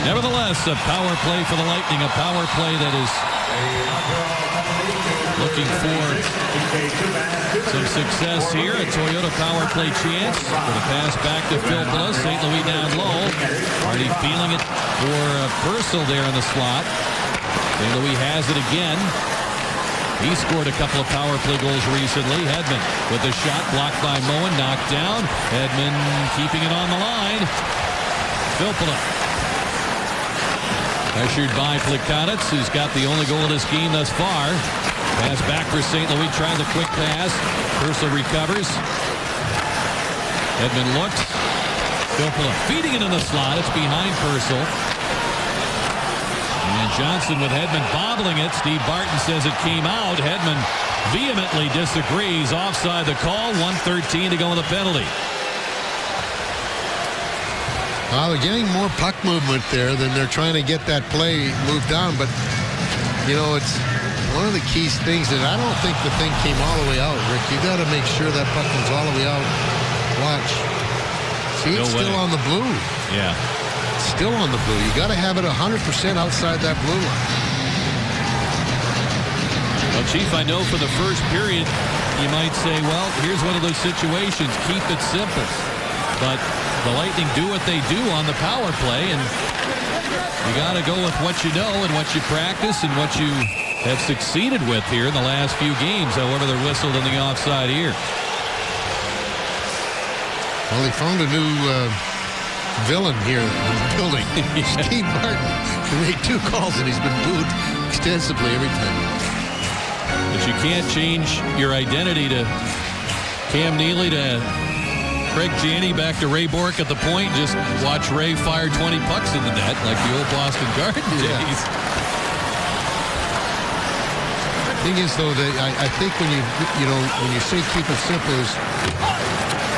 Nevertheless, a power play for the Lightning, a power play that is looking for some success here. A Toyota power play chance for the pass back to Filppula. St. Louis down low. Already feeling it for Purcell there in the slot. St. Louis has it again. He scored a couple of power play goals recently. Hedman with a shot blocked by Moen, knocked down. Hedman keeping it on the line. Filppula. Pressured by Plekanec, who's got the only goal of this game thus far. Pass back for St. Louis, trying the quick pass. Purcell recovers. Hedman looks. Filppula feeding it in the slot. It's behind Purcell. And Johnson with Hedman bobbling it. Steve Barton says it came out. Hedman vehemently disagrees. Offside the call. 1:13 to go in the penalty. They're getting more puck movement there than they're trying to get that play moved down. But, you know, it's one of the key things that I don't think the thing came all the way out, Rick. You got to make sure that puck comes all the way out. Watch. See, it's still on the blue. Yeah. It's still on the blue. You got to have it 100% outside that blue line. Well, Chief, I know for the first period, you might say, well, here's one of those situations. Keep it simple. But the Lightning do what they do on the power play, and you got to go with what you know and what you practice and what you have succeeded with here in the last few games, however they're whistled in the offside here. Well, they found a new villain here in the building. Steve Martin, who made 2 calls and he's been booed extensively every time. But you can't change your identity to Cam Neely to Craig Janney back to Ray Bourque at the point. Just watch Ray fire 20 pucks in the net like the old Boston Garden days. Thing is, though, that I think when when you say keep it simple, is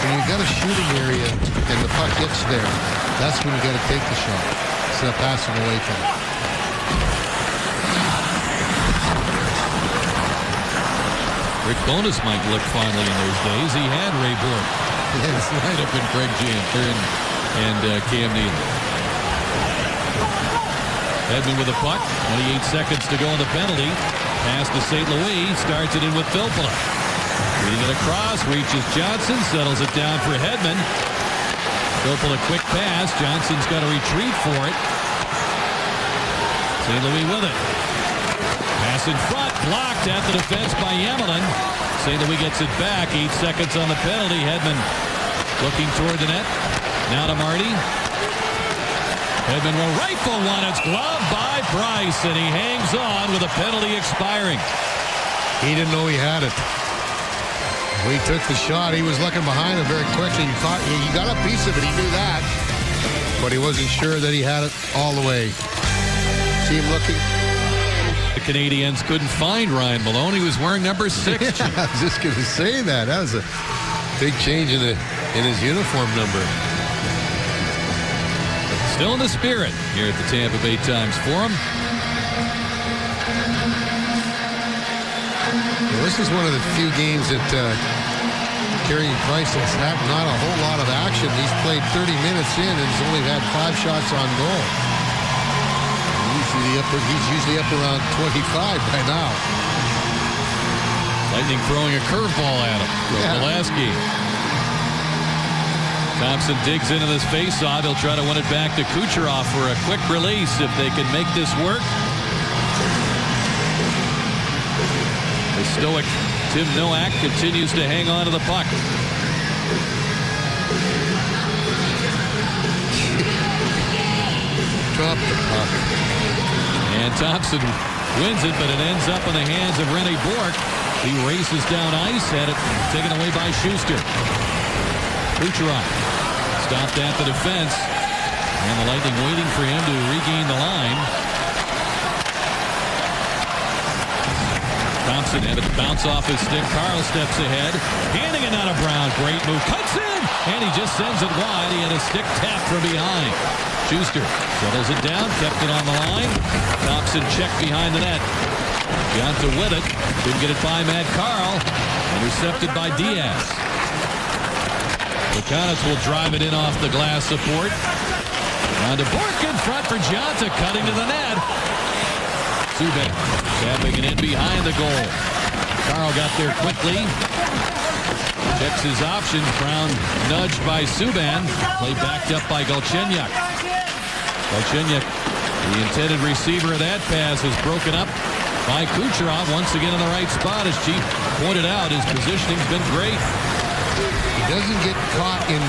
when you got a shooting area and the puck gets there, that's when you got to take the shot instead of passing away from it. Rick Bowness might look fondly in those days. He had Ray Bourque. Yes, Right up in Craig Janney and Cam Neely. Edmund with a puck. 28 seconds to go in the penalty. Pass to St. Louis. Starts it in with Filppula. Leading it across. Reaches Johnson. Settles it down for Hedman. Filppula quick pass. Johnson's got to retreat for it. St. Louis with it. Pass in front. Blocked at the defense by Yamelin. St. Louis gets it back. 8 seconds on the penalty. Hedman looking toward the net. Now to Marty. Hedman will rifle one. It's gloved by Price, and he hangs on with a penalty expiring. He didn't know he had it. When he took the shot, he was looking behind him very quickly. He got a piece of it. He knew that. But he wasn't sure that he had it all the way. See him looking. The Canadiens couldn't find Ryan Malone. He was wearing number 6. Yeah, I was just going to say that. That was a big change in his uniform number. Still in the spirit here at the Tampa Bay Times Forum. Well, this is one of the few games that Carey Price has had not a whole lot of action. He's played 30 minutes in and he's only had 5 shots on goal. He's usually up around 25 by now. Lightning throwing a curveball at him. Pulaski. Thompson digs into this faceoff. He'll try to win it back to Kucherov for a quick release if they can make this work. The stoic Tim Nowak continues to hang on to the puck. Drop the puck. And Thompson wins it, but it ends up in the hands of Rene Bourque. He races down ice, had it taken away by Schuster. Kucherov stopped at the defense, and the Lightning waiting for him to regain the line. Thompson had it bounce off his stick. Carl steps ahead, handing it out of Brown. Great move, cuts in, and he just sends it wide. He had a stick tap from behind. Schuster settles it down, kept it on the line. Thompson checked behind the net. Gionta with it. Didn't get it by Matt Carl. Intercepted by Diaz. Lukanitz will drive it in off the glass support. Down to Bourque in front for Gionta, cutting to the net. Subban tapping it in behind the goal. Carl got there quickly. Checks his options. Brown nudged by Subban. Play backed up by Galchenyuk. Galchenyuk, the intended receiver of that pass, is broken up by Kucherov. Once again in the right spot. As Chief pointed out, his positioning's been great. He doesn't get caught in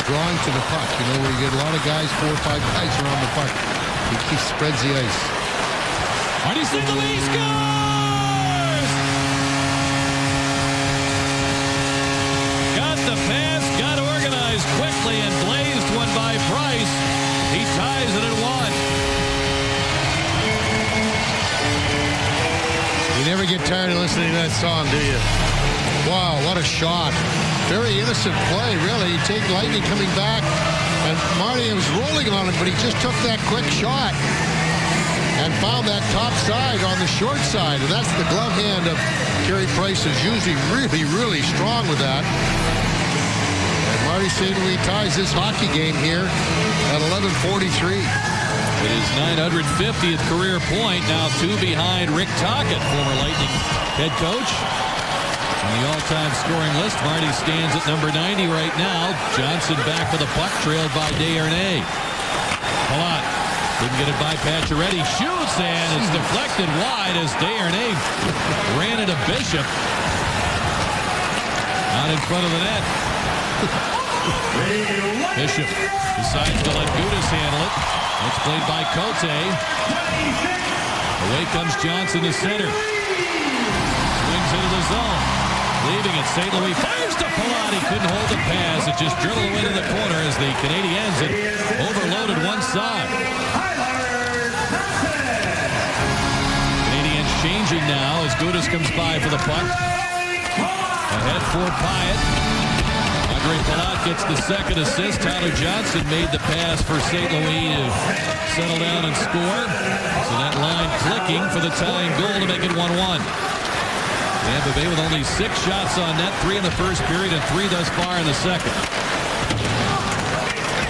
drawing to the puck. You know, where you get a lot of guys, 4 or 5 guys around the puck. He spreads the ice. Marty St. Louis scores! Got the pass, got organized quickly, and blazed one by Price. He ties it at 1. You never get tired of listening to that song, do you? Wow, what a shot. Very innocent play, really. You take Lightning coming back, and Marty was rolling on him, but he just took that quick shot and found that top side on the short side, and that's the glove hand of Carey Price, is usually really, really strong with that. And Marty St. Louis ties this hockey game here at 11:43. It is 950th career point, now 2 behind Rick Tocchet, former Lightning head coach. On the all-time scoring list, Marty stands at number 90 right now. Johnson back with a puck, trailed by Desharnais. Palat didn't get it by Pacioretty. Shoots, and it's deflected wide as Desharnais ran into Bishop. Out in front of the net. Bishop decides to let Gudas handle it. It's played by Cote. Away comes Johnson to center. Swings into the zone. Leaving it. St. Louis fires to Palat. He couldn't hold the pass. It just dribbled away to the corner as the Canadiens had overloaded one side. Canadiens changing now as Gudas comes by for the puck. Ahead for Pyatt. Andre Palat gets the second assist. Tyler Johnson made the pass for St. Louis to settle down and score. So that line clicking for the tying goal to make it 1-1. Tampa Bay with only 6 shots on net, 3 in the first period and 3 thus far in the second.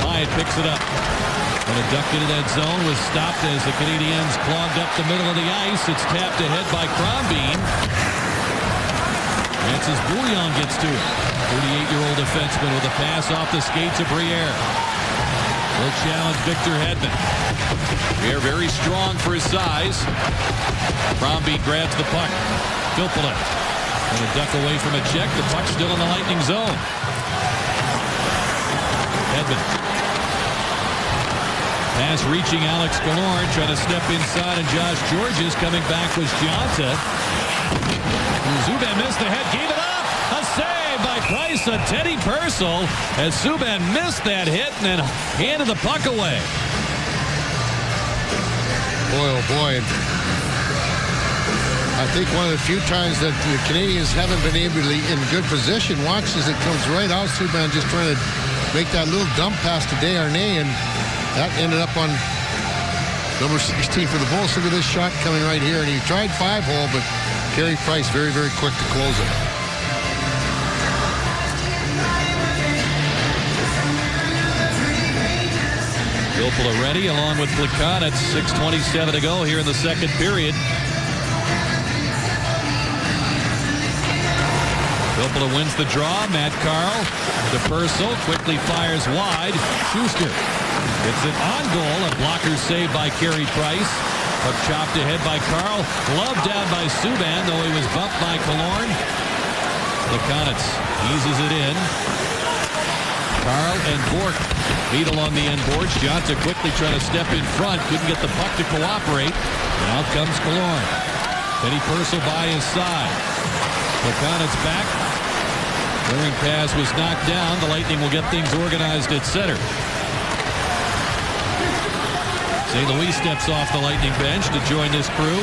Pyatt picks it up. And a duck into that zone was stopped as the Canadiens clogged up the middle of the ice. It's tapped ahead by Crombeen. Francis Bouillon gets to it. 38-year-old defenseman with a pass off the skates of Briere. Will challenge Victor Hedman. Briere very strong for his size. Crombeen grabs the puck. Filppula. And a duck away from a check. The puck's still in the Lightning zone. Hedman. Pass reaching Alex Killorn. Trying to step inside, and Josh Georges coming back was Jonta. Subban missed the head. Gave it up. A save by Price on Teddy Purcell as Subban missed that hit and then handed the puck away. Boy, oh boy. I think one of the few times that the Canadiens haven't been able to in good position. Watch as it comes right out. Subban just trying to make that little dump pass to Desharnais, and that ended up on number 16 for the Bulls. Look at this shot coming right here, and he tried 5-hole, but Carey Price very, very quick to close it. Filppula ready along with Plekanec. It's 6:27 to go here in the second period. Filppula wins the draw. Matt Carle to Purcell. Quickly fires wide. Schuster gets it on goal. A blocker saved by Carey Price. Puck chopped ahead by Carle. Glove down by Subban, though he was bumped by Killorn. Plekanec eases it in. Carle and Bourque meet along the end boards. Jonta quickly trying to step in front. Couldn't get the puck to cooperate. And out comes Killorn. Teddy Purcell by his side. Plekanec back. Clearing pass was knocked down. The Lightning will get things organized at center. St. Louis steps off the Lightning bench to join this crew.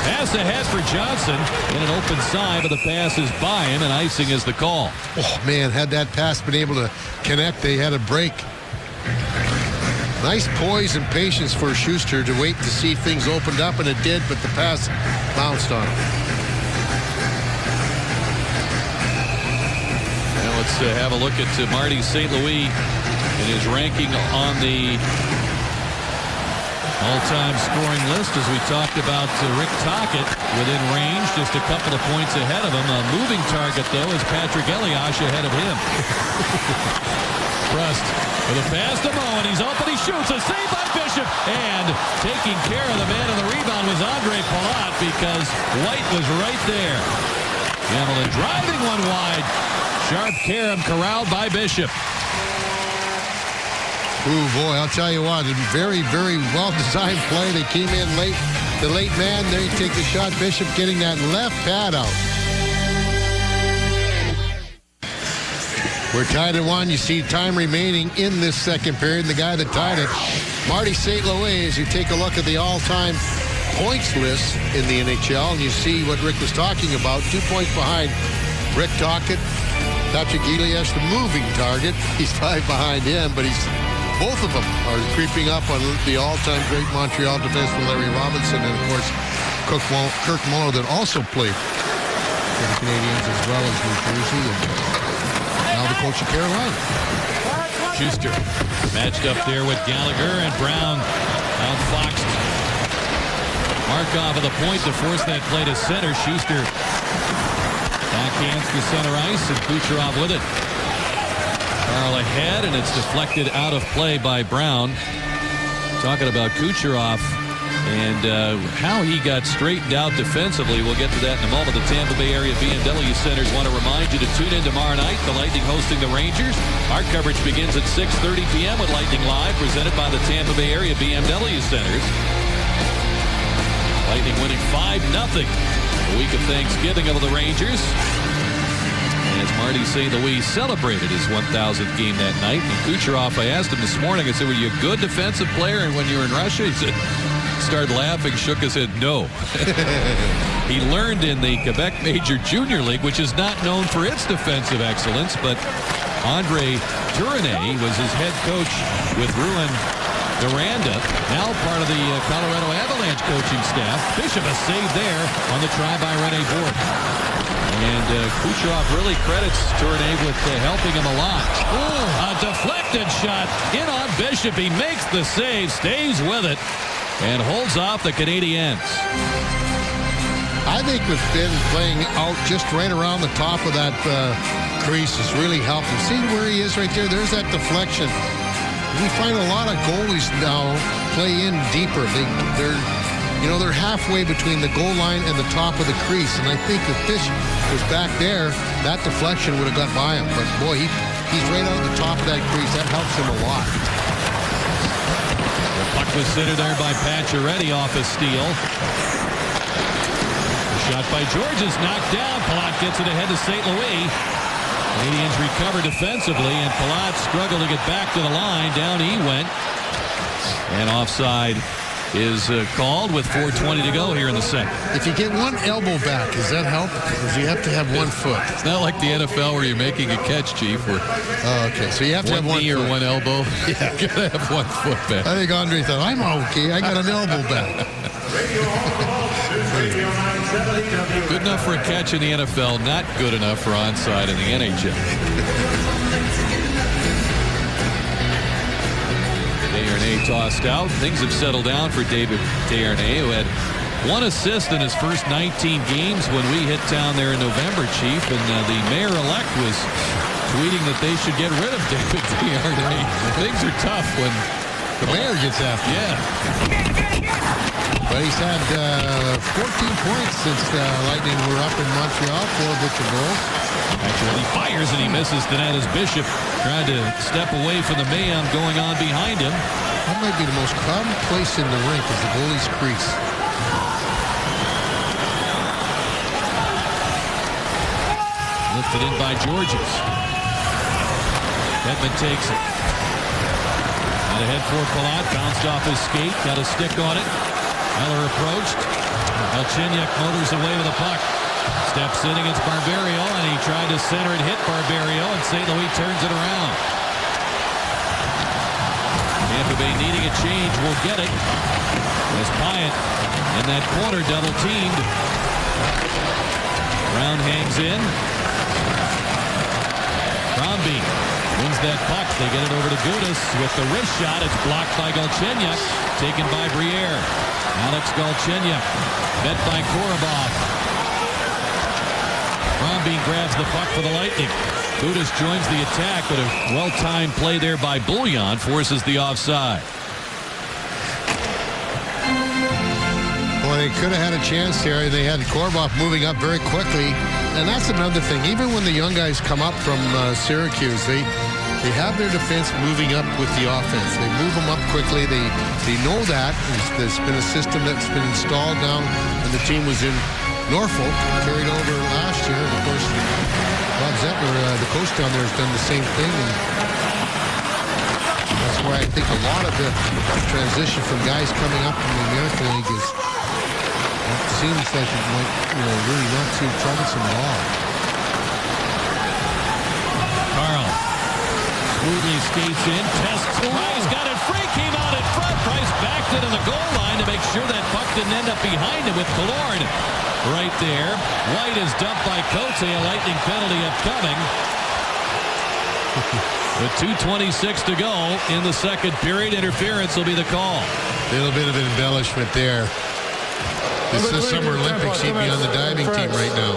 Pass ahead for Johnson in an open side, but the pass is by him, and icing is the call. Oh, man, had that pass been able to connect, they had a break. Nice poise and patience for Schuster to wait to see things opened up, and it did, but the pass bounced on him. Now let's have a look at Marty St. Louis in his ranking on the all-time scoring list. As we talked about Rick Tocchet within range, just a couple of points ahead of him. A moving target, though, is Patrick Elias ahead of him. Rust with a pass to Moen. He's open. He shoots. A save by Bishop. And taking care of the man on the rebound was Andre Palat because White was right there. Hamilton driving one wide. Sharp carom corralled by Bishop. Ooh, boy, I'll tell you what, a very, very well-designed play. They came in late. The late man, there you take the shot. Bishop getting that left pad out. We're tied at 1. You see time remaining in this second period. The guy that tied it, Marty St. Louis, as you take a look at the all-time points list in the NHL, and you see what Rick was talking about. 2 points behind Rick Tocchet. Patrick Elias, the moving target. He's 5 behind him, but both of them are creeping up on the all-time great Montreal defenseman Larry Robinson, and of course Kirk Muller, that also played for the Canadiens as well as New Jersey, and now the coach of Carolina. Schuster matched up there with Gallagher, and Brown outfoxed Markov at the point to force that play to center. Schuster backhands to center ice, and Kucherov with it. Carl ahead, and it's deflected out of play by Brown. Talking about Kucherov And how he got straightened out defensively, we'll get to that in a moment. The Tampa Bay Area BMW Centers want to remind you to tune in tomorrow night. The Lightning hosting the Rangers. Our coverage begins at 6:30 p.m. with Lightning Live, presented by the Tampa Bay Area BMW Centers. Lightning winning 5-0 the week of Thanksgiving over the Rangers. As Marty St. Louis celebrated his 1,000th game that night. And Kucherov, I asked him this morning, I said, were you a good defensive player? And when you were in Russia, he said, started laughing, shook his head, no. He learned in the Quebec Major Junior League, which is not known for its defensive excellence, but Andre Tourigny was his head coach with Ruin Duranda, now part of the Colorado Avalanche coaching staff. Bishop a save there on the try by Rene Bourque. And Kucherov really credits Tourigny with helping him a lot. Ooh, a deflected shot in on Bishop. He makes the save, stays with it, and holds off the Canadiens. I think with Ben playing out just right around the top of that crease has really helped him. See where he is right there? There's that deflection. We find a lot of goalies now play in deeper. They're halfway between the goal line and the top of the crease. And I think if Bishop was back there, that deflection would have got by him. But boy, he's right out the top of that crease. That helps him a lot. The puck was centered there by Pacioretty off a steal. The shot by George is knocked down. Palat gets it ahead to St. Louis. Canadians recover defensively, and Palat struggled to get back to the line. Down he went. And offside is called with 4:20 to go here in the second. If you get one elbow back, does that help? Or do you have to have one foot? It's not like the NFL where you're making a catch, Chief. Okay, so you have to have one knee or one elbow. Yeah, you gotta have 1 foot back. I think Andre thought, I'm okay. I got an elbow back. Good enough for a catch in the NFL, not good enough for onside in the NHL. Desharnais tossed out. Things have settled down for David Desharnais, who had 1 assist in his first 19 games when we hit town there in November, Chief. And the mayor-elect was tweeting that they should get rid of David Desharnais. Things are tough when the mayor gets after him. Yeah. But he's had 14 points since the Lightning were up in Montreal, 4 Butcher goals. Actually, he fires and he misses the net as Bishop tried to step away from the mayhem going on behind him. That might be the most crowded place in the rink is the goalie's crease. Lifted in by Georges. Hedman takes it. And ahead for Palat, bounced off his skate, got a stick on it. Eller approached. Galchenyuk motors away with the puck. Steps in against Barberio, and he tried to center and hit Barberio, and St. Louis turns it around. Tampa Bay needing a change will get it. As Pyatt in that corner double teamed. Brown hangs in. Crombie wins that puck. They get it over to Gudas with the wrist shot. It's blocked by Galchenyuk, taken by Briere. Alex Galchenyuk, met by Korobov. Crombie grabs the puck for the Lightning. Gudas joins the attack, but a well-timed play there by Bouillon forces the offside. Well, they could have had a chance here. They had Korobov moving up very quickly. And that's another thing. Even when the young guys come up from Syracuse, they have their defense moving up with the offense. They move them up quickly. They know that. There's been a system that's been installed down when the team was in Norfolk, carried over last year. And of course, Bob Zettler, the coach down there, has done the same thing. And that's why I think a lot of the transition from guys coming up from the American League is, it seems like it might, really not too troublesome at all. Carl smoothly skates in, tests Price, got it free, came out in front. Price backed it in the goal line to make sure that puck didn't end up behind him with Killorn right there. White is dumped by Cote, a Lightning penalty upcoming. With 2:26 to go in the second period, interference will be the call. A little bit of an embellishment there. This is Summer Olympics. He'd be on the diving team right now.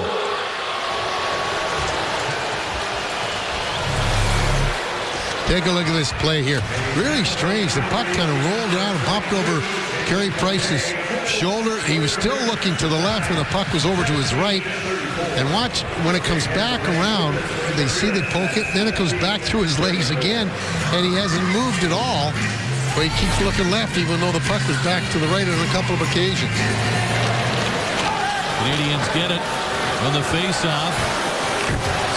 Take a look at this play here. Really strange. The puck kind of rolled around and popped over Carey Price's shoulder. He was still looking to the left when the puck was over to his right. And watch, when it comes back around, they see they poke it, then it goes back through his legs again, and he hasn't moved at all. But he keeps looking left, even though the puck was back to the right on a couple of occasions. Canadians get it on the face-off.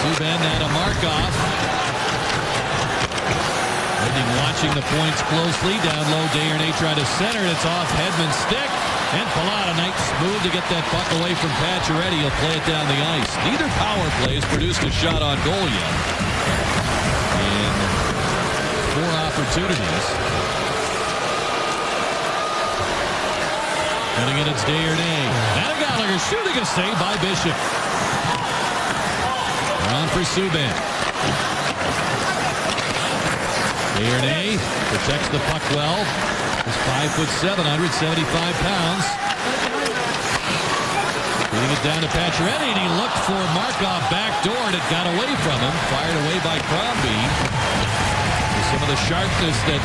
Subban had a mark-off. Lightning watching the points closely. Down low, Desharnais tried to center it. It's off Hedman's stick. And Palat, a nice move to get that puck away from Pacioretty. He'll play it down the ice. Neither power play has produced a shot on goal yet. And 4 opportunities. Coming in, it's Desharnais. And Gallagher shooting a save by Bishop. On for Subban. Desharnais protects the puck well. He's 5'7", 175 pounds. Putting it down to Pacioretty, and he looked for Markov backdoor, and it got away from him. Fired away by Crombie. With some of the sharpness that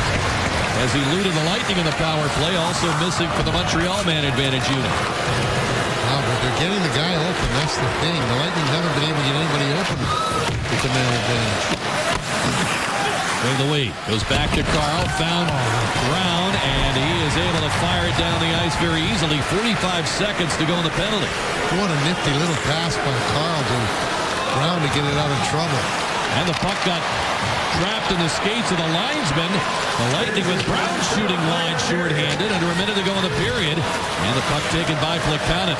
has eluded the Lightning in the power play, also missing for the Montreal man advantage unit. Wow, but they're getting the guy open. That's the thing. The Lightning haven't been able to get anybody open with the man advantage. Louis goes back to Carl, found Brown, and he is able to fire it down the ice very easily. 45 seconds to go in the penalty. What a nifty little pass by Carl to Brown to get it out of trouble. And the puck got trapped in the skates of the linesman. The Lightning with Brown shooting wide shorthanded under a minute to go in the period. And the puck taken by Plekanec.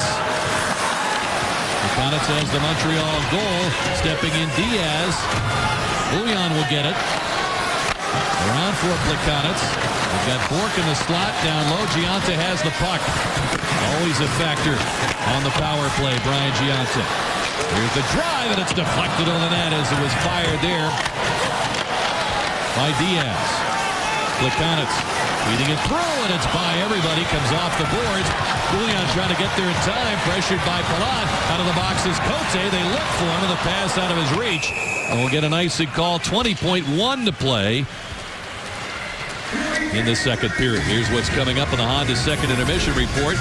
Plekanec has the Montreal goal. Stepping in Diaz. Bouillon will get it. Around for Plekanec. We've got Bourque in the slot down low. Gionta has the puck. Always a factor on the power play, Brian Gionta. Here's the drive, and it's deflected on the net as it was fired there by Diaz. Plekanec feeding it through, and it's by everybody. Comes off the boards. Bouillon trying to get there in time. Pressured by Palat. Out of the box is Cote. They look for him, and the pass out of his reach. And we'll get an icing call. 20.1 to play in the second period. Here's what's coming up in the Honda second intermission report.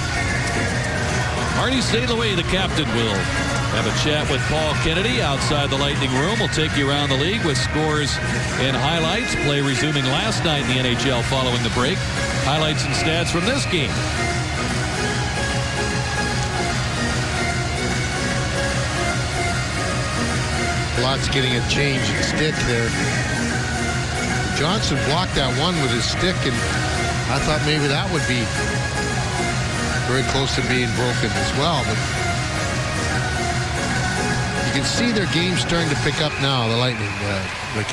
Marty St. Louis, the captain, will have a chat with Paul Kennedy outside the Lightning room. We'll take you around the league with scores and highlights. Play resuming last night in the NHL following the break. Highlights and stats from this game. Palat's getting a change in stick there. Johnson blocked that one with his stick, and I thought maybe that would be very close to being broken as well. But you can see their game starting to pick up now, the Lightning. I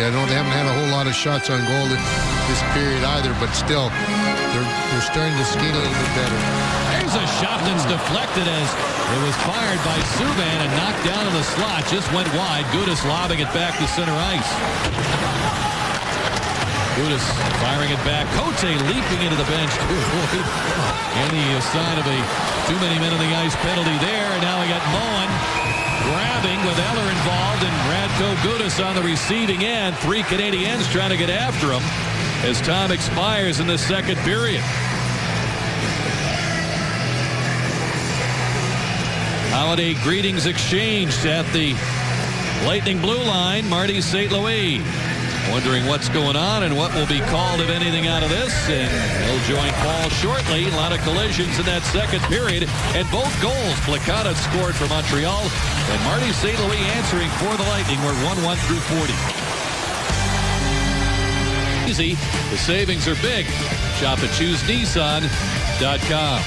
know they haven't had a whole lot of shots on goal this period either, but still, they're starting to skate a little bit better. There's a shot that's deflected as it was fired by Subban and knocked down in the slot. Just went wide. Gudas lobbing it back to center ice. Gudas firing it back. Cote leaping into the bench. And the sign of a too many men on the ice penalty there. And now we got Moen grabbing with Eller involved and Radko Gudas on the receiving end. 3 Canadiens trying to get after him as time expires in the second period. Holiday greetings exchanged at the Lightning blue line. Marty St. Louis wondering what's going on and what will be called, if anything, out of this. And he'll join Paul shortly. A lot of collisions in that second period. And both goals, Plekanec scored for Montreal. And Marty St. Louis answering for the Lightning. We're 1-1 through 40. Easy. The savings are big. Shop at ChooseNissan.com.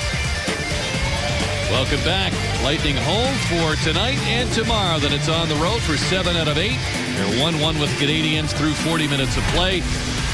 Welcome back. Lightning home for tonight and tomorrow. Then it's on the road for 7 out of 8. They're 1-1 with Canadiens through 40 minutes of play.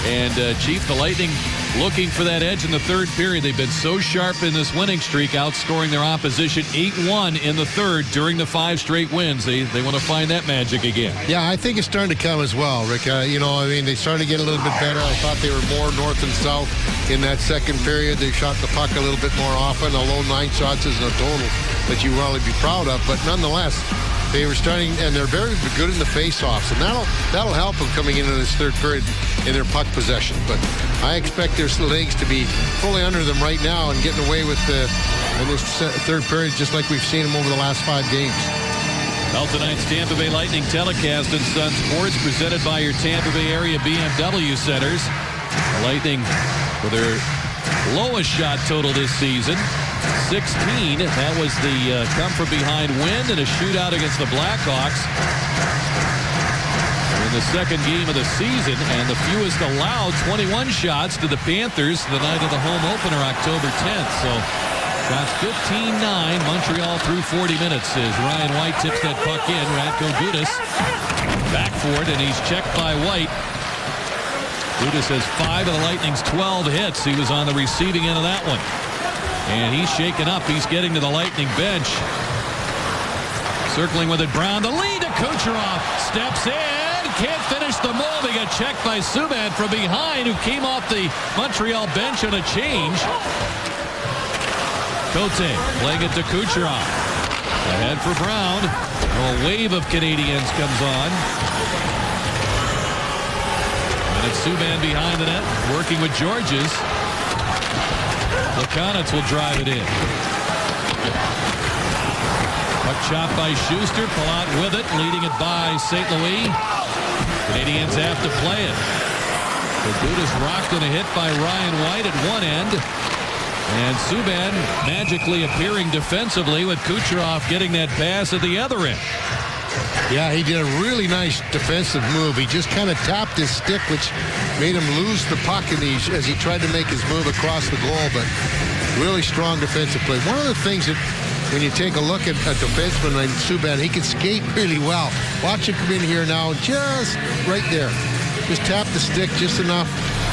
And Chief, the Lightning looking for that edge in the third period. They've been so sharp in this winning streak, outscoring their opposition 8-1 in the third during the 5 straight wins. They want to find that magic again. Yeah, I think it's starting to come as well, Rick. They started to get a little bit better. I thought they were more north and south in that second period. They shot the puck a little bit more often, although 9 shots isn't a total that you really be proud of. But nonetheless, they were starting, and they're very good in the face-offs, and that'll help them coming into this third period in their puck possession. But I expect their legs to be fully under them right now and getting away with in this third period, just like we've seen them over the last 5 games. Well, tonight's Tampa Bay Lightning telecast in Sun Sports presented by your Tampa Bay area BMW centers. The Lightning for their lowest shot total this season, 16. That was the come from behind win in a shootout against the Blackhawks in the second game of the season, and the fewest allowed, 21 shots to the Panthers the night of the home opener, October 10th. So shots 15-9. Montreal through 40 minutes as Ryan White tips that puck in. Radko Gudas back for it, and he's checked by White. Gudas has 5 of the Lightning's 12 hits. He was on the receiving end of that one. And he's shaken up. He's getting to the Lightning bench. Circling with it, Brown. The lead to Kucherov. Steps in. Can't finish the move. He got checked by Subban from behind, who came off the Montreal bench on a change. Cote playing it to Kucherov. Ahead for Brown. A wave of Canadiens comes on. And it's Subban behind the net, working with Georges. Plekanec will drive it in. Puck chopped by Schuster. Palat with it, leading it by St. Louis. Canadiens have to play it. Gudas rocked in a hit by Ryan White at one end. And Subban magically appearing defensively with Kucherov getting that pass at the other end. Yeah, he did a really nice defensive move. He just kind of tapped his stick, which made him lose the puck as he tried to make his move across the goal, but really strong defensive play. One of the things that when you take a look at a defenseman like Subban, he can skate really well. Watch him come in here now, just right there. Just tap the stick just enough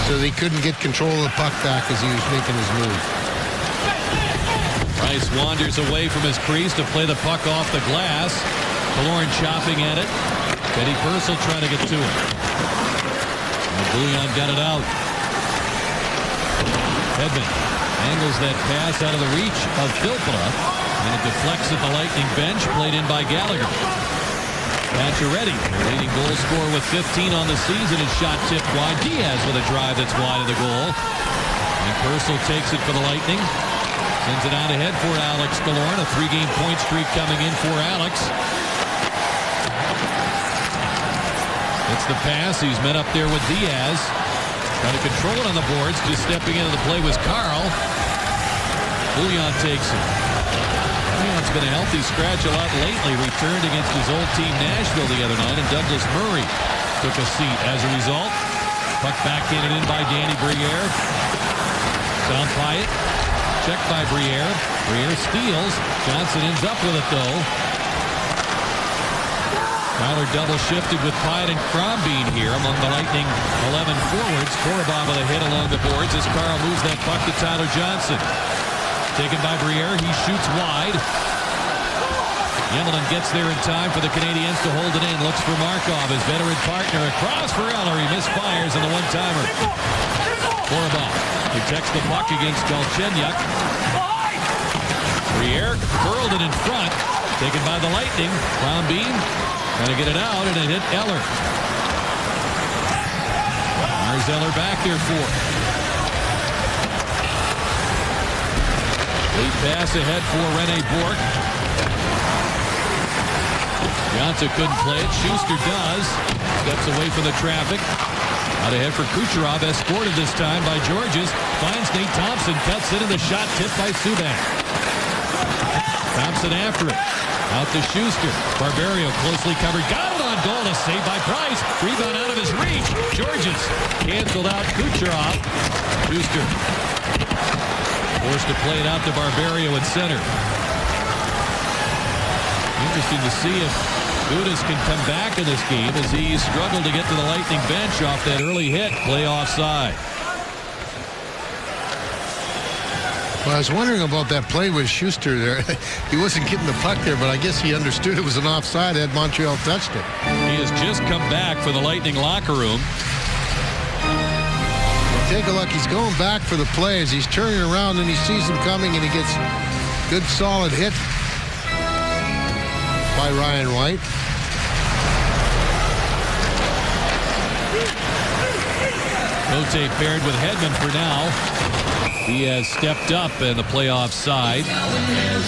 so that he couldn't get control of the puck back as he was making his move. Price wanders away from his crease to play the puck off the glass. Killorn chopping at it. Teddy Purcell trying to get to it. And Bouillon got it out. Hedman angles that pass out of the reach of Filppula. And it deflects at the Lightning bench, played in by Gallagher. Pacioretty, leading goal scorer with 15 on the season, is shot tipped wide. Diaz with a drive that's wide of the goal. And Purcell takes it for the Lightning. Sends it out ahead for Alex Killorn. A 3-game point streak coming in for Alex. It's the pass. He's met up there with Diaz. Trying to control it on the boards. Just stepping into the play was Carl. Bouillon takes it. Bouillon's been a healthy scratch a lot lately. Returned against his old team Nashville the other night, and Douglas Murray took a seat as a result. Puck backhanded in by Danny Briere. Sound Pyatt. Checked by Briere. Briere steals. Johnson ends up with it, though. Tyler double shifted with Pyatt and Crombeen here among the Lightning 11 forwards. Korobov with a hit along the boards as Carl moves that puck to Tyler Johnson. Taken by Briere. He shoots wide. Yemelin gets there in time for the Canadiens to hold it in. Looks for Markov, his veteran partner. Across for Eller. He misfires on the one-timer. Korobov protects the puck against Galchenyuk. Briere curled it in front. Taken by the Lightning. Crombeen trying to get it out, and it hit Eller. There's Eller back there for it. Lead pass ahead for Rene Bourque. Johnson couldn't play it. Schuster does. Steps away from the traffic. Out ahead for Kucherov, escorted this time by Georges. Finds Nate Thompson, cuts it, and the shot tipped by Subban. Thompson after it. Out to Schuster. Barberio closely covered. Got it on goal. A save by Price. Rebound out of his reach. Georges canceled out Kucherov. Schuster forced to play it out to Barberio at center. Interesting to see if Gudas can come back in this game as he struggled to get to the Lightning bench off that early hit. Play offside. Well, I was wondering about that play with Schuster there. He wasn't getting the puck there, but I guess he understood it was an offside had Montreal touched it. He has just come back for the Lightning locker room. Take a look. He's going back for the play as he's turning around and he sees him coming and he gets good solid hit by Ryan White. Cote paired with Hedman for now. He has stepped up in the playoff side as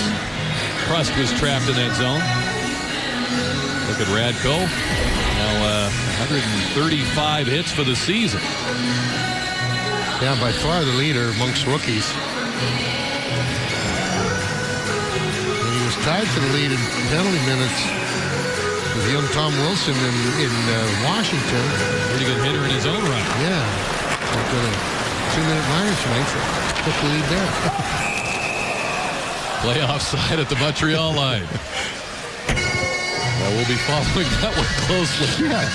Prust was trapped in that zone. Look at Radko. Now 135 hits for the season. Yeah, by far the leader amongst rookies. And he was tied for the lead in penalty minutes with young Tom Wilson in Washington. Pretty good hitter in his own right. Yeah. Got a 2-minute minor tonight. Took the lead there. Playoff side at the Montreal line. We'll be following that one closely. Yeah.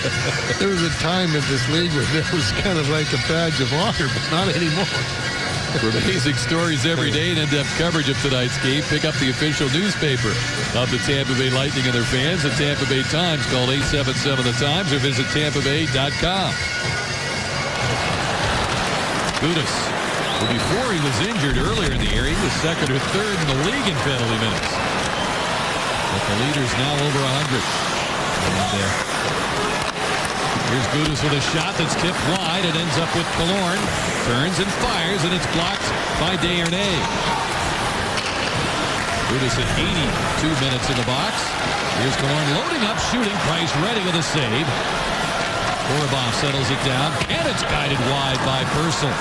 There was a time in this league where there was kind of like a badge of honor, but not anymore. For amazing stories every day and in-depth coverage of tonight's game, pick up the official newspaper of the Tampa Bay Lightning and their fans, the Tampa Bay Times. Call 877 The Times or visit TampaBay.com. Gudas, who before he was injured earlier in the year, he was second or third in the league in penalty minutes. But the leader's now over 100. And, here's Gudas with a shot that's tipped wide. It ends up with Killorn. Turns and fires, and it's blocked by Desharnais. Gudas at 82 minutes in the box. Here's Killorn loading up, shooting. Price ready with a save. Korobov settles it down, and it's guided wide by Purcell.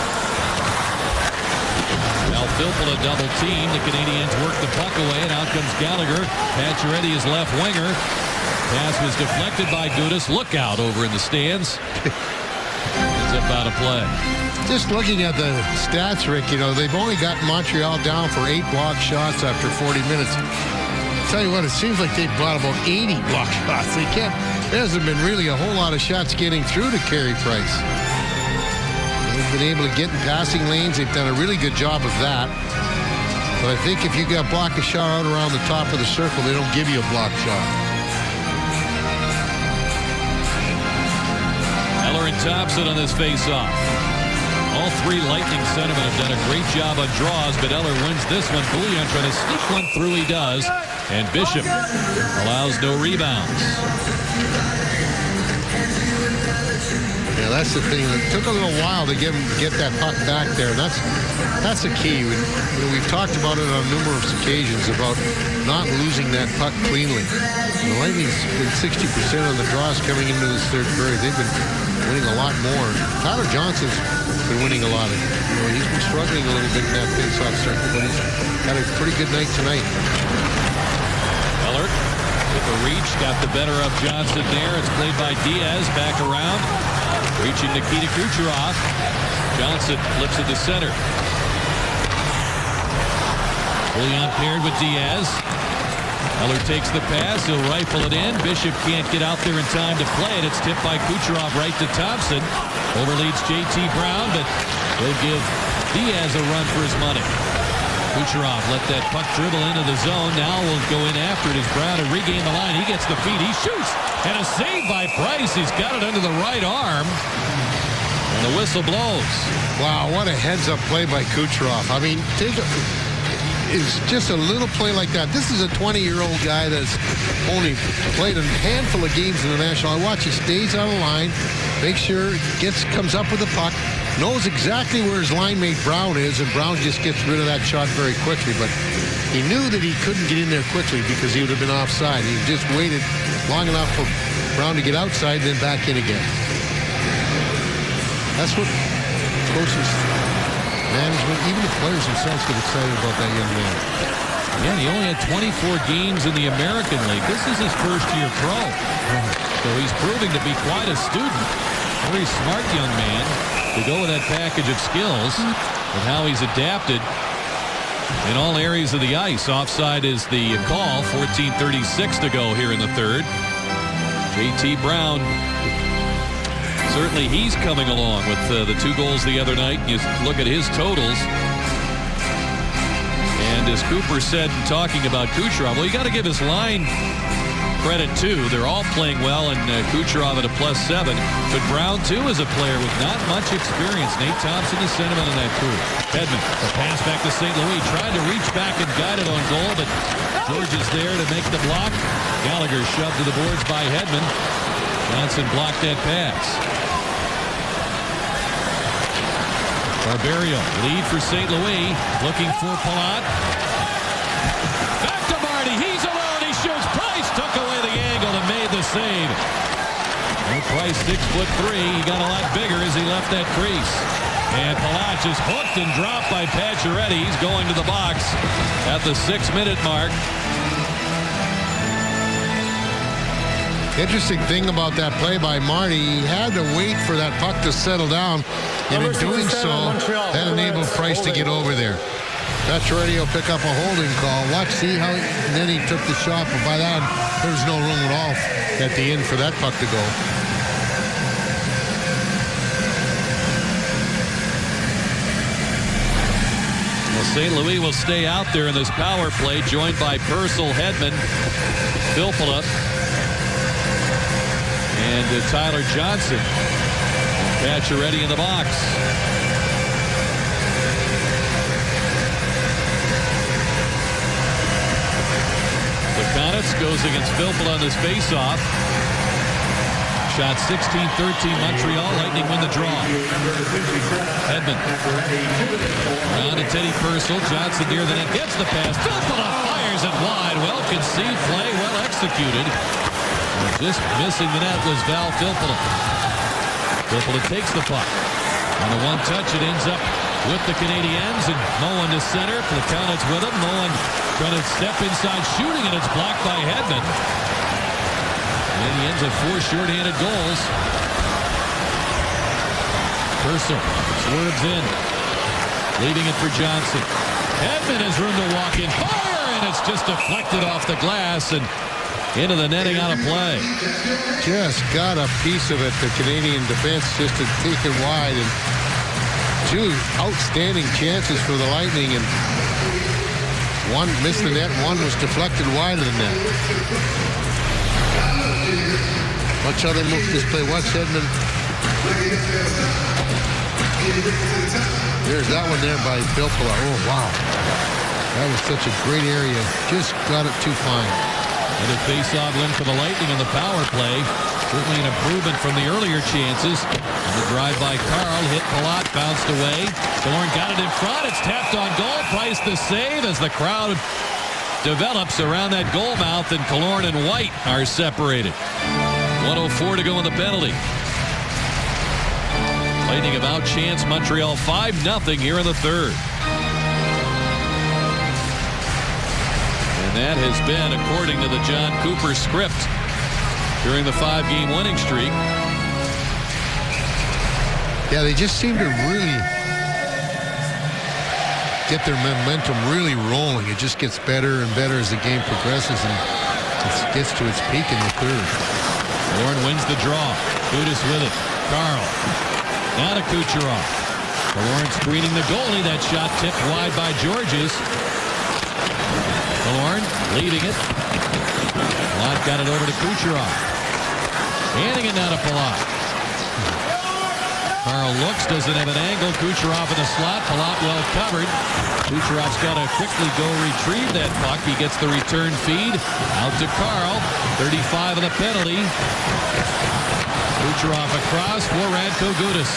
Now Filppula double team. The Canadiens work the puck away, and out comes Gallagher. Pacioretty is left winger. Pass was deflected by Gudas. Look out over in the stands. Ends up out of play. Just looking at the stats, Rick, you know, they've only got Montreal down for 8 block shots after 40 minutes. I'll tell you what, it seems like they've brought about 80 block shots. There hasn't been really a whole lot of shots getting through to Carey Price. They've been able to get in passing lanes. They've done a really good job of that. But I think if you got block a shot out around the top of the circle, they don't give you a block shot. Eller and Thompson on this face-off. All three Lightning centermen have done a great job on draws, but Eller wins this one. Bouillon trying to sneak one through. He does. And Bishop allows no rebounds. Yeah, that's the thing. It took a little while to get that puck back there. That's the key. We've talked about it on numerous occasions about not losing that puck cleanly. The Lightning's been 60% on the draws coming into this third period. They've been winning a lot more. Tyler Johnson's been winning a lot. He's been struggling a little bit in that face-off circle, but he's had a pretty good night tonight. Eller with the reach, got the better of Johnson there. It's played by Diaz, back around. Reaching Nikita Kucherov. Johnson flips it to center. Bouillon paired with Diaz. Eller takes the pass. He'll rifle it in. Bishop can't get out there in time to play it. It's tipped by Kucherov right to Thompson. Overleads J.T. Brown, but he'll give Diaz a run for his money. Kucherov let that puck dribble into the zone. Now we'll go in after it as Brown to regain the line. He gets the feed. He shoots. And a save by Price. He's got it under the right arm. And the whistle blows. Wow, what a heads-up play by Kucherov. I mean, it's just a little play like that. This is a 20-year-old guy that's only played a handful of games in the National. I watch, he stays on the line, makes sure comes up with the puck, knows exactly where his line mate Brown is, and Brown just gets rid of that shot very quickly. But he knew that he couldn't get in there quickly because he would have been offside. He just waited long enough for Brown to get outside, then back in again. That's what coaches, management, even the players themselves get excited about that young man. Yeah, he only had 24 games in the American League. This is his first year pro. So he's proving to be quite a student. Very smart young man to go with that package of skills and how he's adapted in all areas of the ice. Offside is the call. 14:36 to go here in the third. J.T. Brown, certainly he's coming along with the 2 goals the other night. You look at his totals. And as Cooper said, talking about Kucherov, well, you got to give his line credit too. They're all playing well, and Kucherov at a +7. But Brown too is a player with not much experience. Nate Thompson is sentiment in that crew. Hedman, the pass back to St. Louis, tried to reach back and guide it on goal, but George is there to make the block. Gallagher shoved to the boards by Hedman. Johnson blocked that pass. Barberio, lead for St. Louis, looking for Palat. Back to Marty, he's alone, he shoots. Price took away the angle and made the save. And Price, 6'3", he got a lot bigger as he left that crease. And Palat is hooked and dropped by Pacioretty. He's going to the box at the 6-minute mark. Interesting thing about that play by Marty, he had to wait for that puck to settle down, and in doing so, that enabled Price to get over there. Pacioretty will pick up a holding call. Watch, see how, and then he took the shot, but by that, there was no room at all at the end for that puck to go. Well, St. Louis will stay out there in this power play, joined by Purcell, Hedman, Filppula, and Tyler Johnson. Pacioretty in the box. Lekonitz goes against Filppula on this faceoff. Shot 16-13 Montreal. Lightning win the draw. Hedman. Around to Teddy Purcell. Johnson near the net. Gets the pass. Filppula fires it wide. Well conceived play. Well executed. Just missing the net was Val Filppula. Filppula takes the puck. On a one-touch, it ends up with the Canadiens, and Moen to center. Lekonitz with him. Moen trying to step inside shooting, and it's blocked by Hedman. And he ends up 4 shorthanded goals. Purcell swerves in, leaving it for Johnson. Hedman has room to walk in. Fire! And it's just deflected off the glass and into the netting out of play. Just got a piece of it. The Canadian defense just to take it wide, and 2 outstanding chances for the Lightning, and one missed the net, one was deflected wide of the net. Watch how they move this play. Watch Hedman. There's that one there by Filppula. Oh, wow. That was such a great area. Just got it too fine. Another face-off win for the Lightning on the power play. Certainly an improvement from the earlier chances. And the drive by Carl hit Palat, bounced away. Thorne got it in front. It's tapped on goal. Price the save as the crowd develops around that goal mouth, and Killorn and White are separated. 1:04 to go in the penalty. Lightning have outchanced Montreal 5-0 here in the third. And that has been according to the John Cooper script during the 5-game winning streak. Yeah, they just seem to really get their momentum really rolling. It just gets better and better as the game progresses, and it gets to its peak in the third. Warren wins the draw. Gudas with it. Carl. Now to Kucherov. Killorn screening the goalie. That shot tipped wide by Georges. Killorn leading it. Palat got it over to Kucherov. Handing it now to Palat. Carl looks, doesn't have an angle. Kucherov in the slot. Palat well covered. Kucherov's got to quickly go retrieve that puck. He gets the return feed. Out to Carl. 35 of the penalty. Kucherov across for Radko Gudas.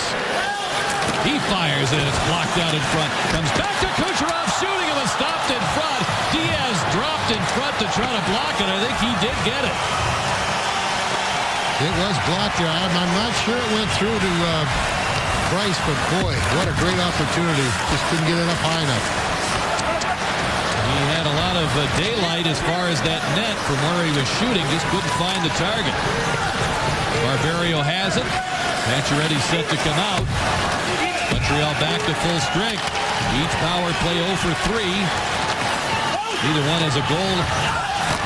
He fires and it's blocked out in front. Comes back to Kucherov, shooting him and stopped in front. Diaz dropped in front to try to block it. I think he did get it. It was blocked there. I'm not sure it went through to Price, but boy, what a great opportunity. Just couldn't get it up high enough. He had a lot of daylight as far as that net from where he was shooting. Just couldn't find the target. Barberio has it. Pacioretty set to come out. Montreal back to full strength. Each power play 0 for 3. Neither one has a goal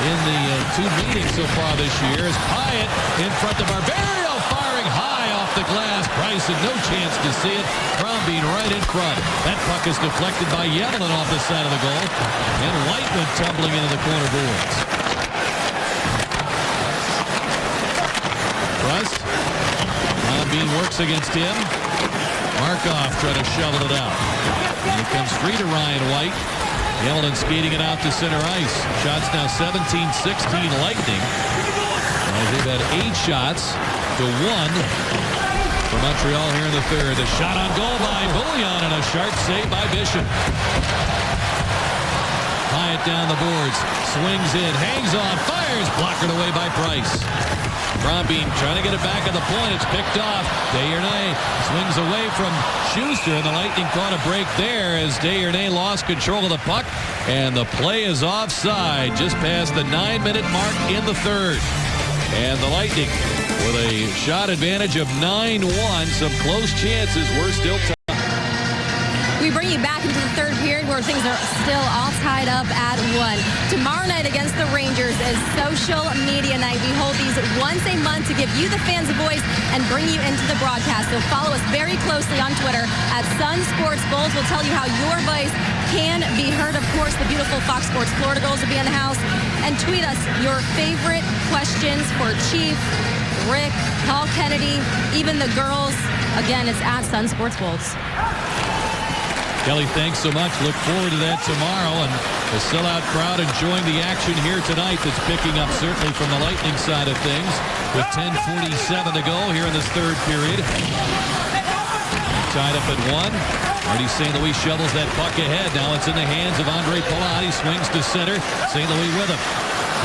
in the 2 meetings so far this year. As Pyatt in front of Barberio, firing high off the glass. Price had no chance to see it. Crombie right in front. That puck is deflected by Yedlin off the side of the goal. And White went tumbling into the corner boards. Russ. Bean works against him. Markov trying to shovel it out. And it comes free to Ryan White. Yedlin skating it out to center ice. Shots now 17-16 Lightning. As they've had 8 shots to 1 for Montreal here in the third. A shot on goal by Bouillon and a sharp save by Bishop. Hyatt down the boards, swings in, hangs on, fires, blockered away by Price. Brombean trying to get it back at the point. It's picked off. Desharnais swings away from Schuster, and the Lightning caught a break there as Desharnais lost control of the puck, and the play is offside just past the 9-minute mark in the third. And the Lightning with a shot advantage of 9-1. Some close chances. We're still tied. We bring you back into the third period where things are still all tied up at 1. Tomorrow night against the Rangers is social media night. We hold these once a month to give you, the fans, a voice and bring you into the broadcast. So follow us very closely on Twitter at Sun Sports Bulls. We'll tell you how your voice can be heard. Of course, the beautiful Fox Sports Florida Girls will be in the house. And tweet us your favorite questions for Chief, Rick, Paul Kennedy, even the girls. Again, it's at Sun Sports Bulls. Kelly, thanks so much. Look forward to that tomorrow, and the sellout crowd enjoying the action here tonight that's picking up certainly from the Lightning side of things with 10:47 to go here in this third period. Tied up at 1. Marty St. Louis shovels that puck ahead. Now it's in the hands of Andre Palat. He swings to center. St. Louis with him.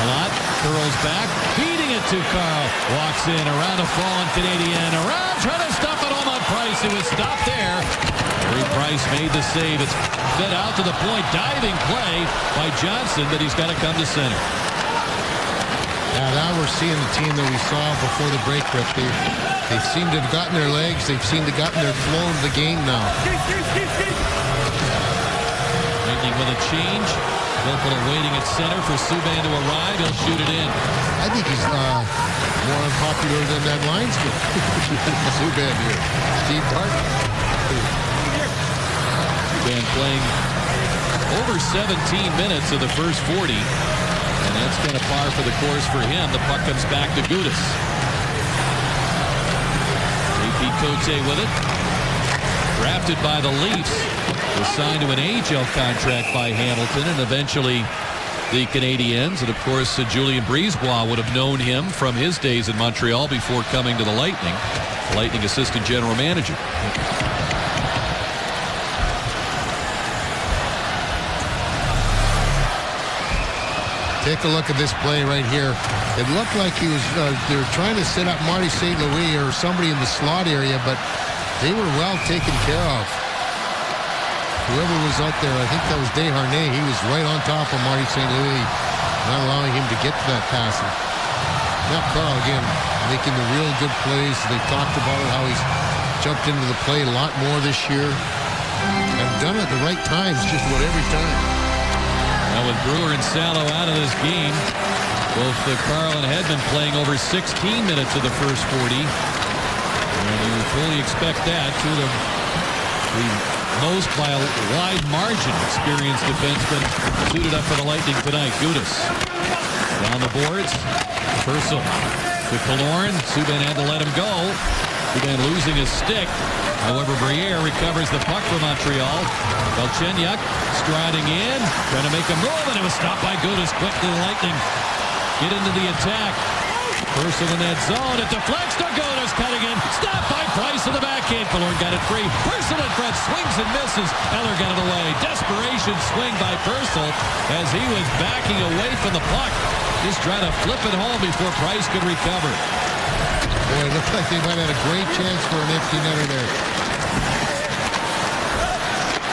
Palat curls back, feeding it to Carl. Walks in around a fallen Canadian. Around, trying to stop it home on Price. It was stopped there. Carey Price made the save. It's fed out to the point. Diving play by Johnson, but he's got to come to center. Yeah, now we're seeing the team that we saw before the break, Rick. They seem to have gotten their legs. They've seemed to have gotten their flow of the game now. Lightning with a change. Wilpel waiting at center for Subban to arrive. He'll shoot it in. I think he's more unpopular than that linesman. Subban here. Steve Barton. Subban playing over 17 minutes of the first 40. And that's kind of par for the course for him. The puck comes back to Gudas. AP Cote with it. Drafted by the Leafs. Was signed to an AHL contract by Hamilton and eventually the Canadiens. And of course, Julien Brisebois would have known him from his days in Montreal before coming to the Lightning. The Lightning assistant general manager. Take a look at this play right here. It looked like he was they were trying to set up Marty St. Louis or somebody in the slot area, but they were well taken care of. Whoever was out there, I think that was Desharnais. He was right on top of Marty St. Louis, not allowing him to get to that pass. Now Carl again making the real good plays. They talked about it, how he's jumped into the play a lot more this year and done it at the right times, just about every time. Now with Brewer and Salo out of this game, both Carl and Hedman playing over 16 minutes of the first 40. And you fully expect that. Two of the most by a wide margin experienced defenseman suited up for the Lightning tonight. Gudas down the boards. Purcell to Killorn. Subban had to let him go. Subban losing his stick. However, Briere recovers the puck for Montreal. Galchenyuk striding in, trying to make a move, and it was stopped by Gudas. Quickly, the Lightning get into the attack. Purcell in that zone. It deflects to Gudas, cutting in. Stopped by Price in the backhand. Killorn got it free. Purcell in front, swings and misses. Eller got it away. Desperation swing by Purcell as he was backing away from the puck. Just trying to flip it home before Price could recover. Boy, it looked like they might have had a great chance for an empty netter there.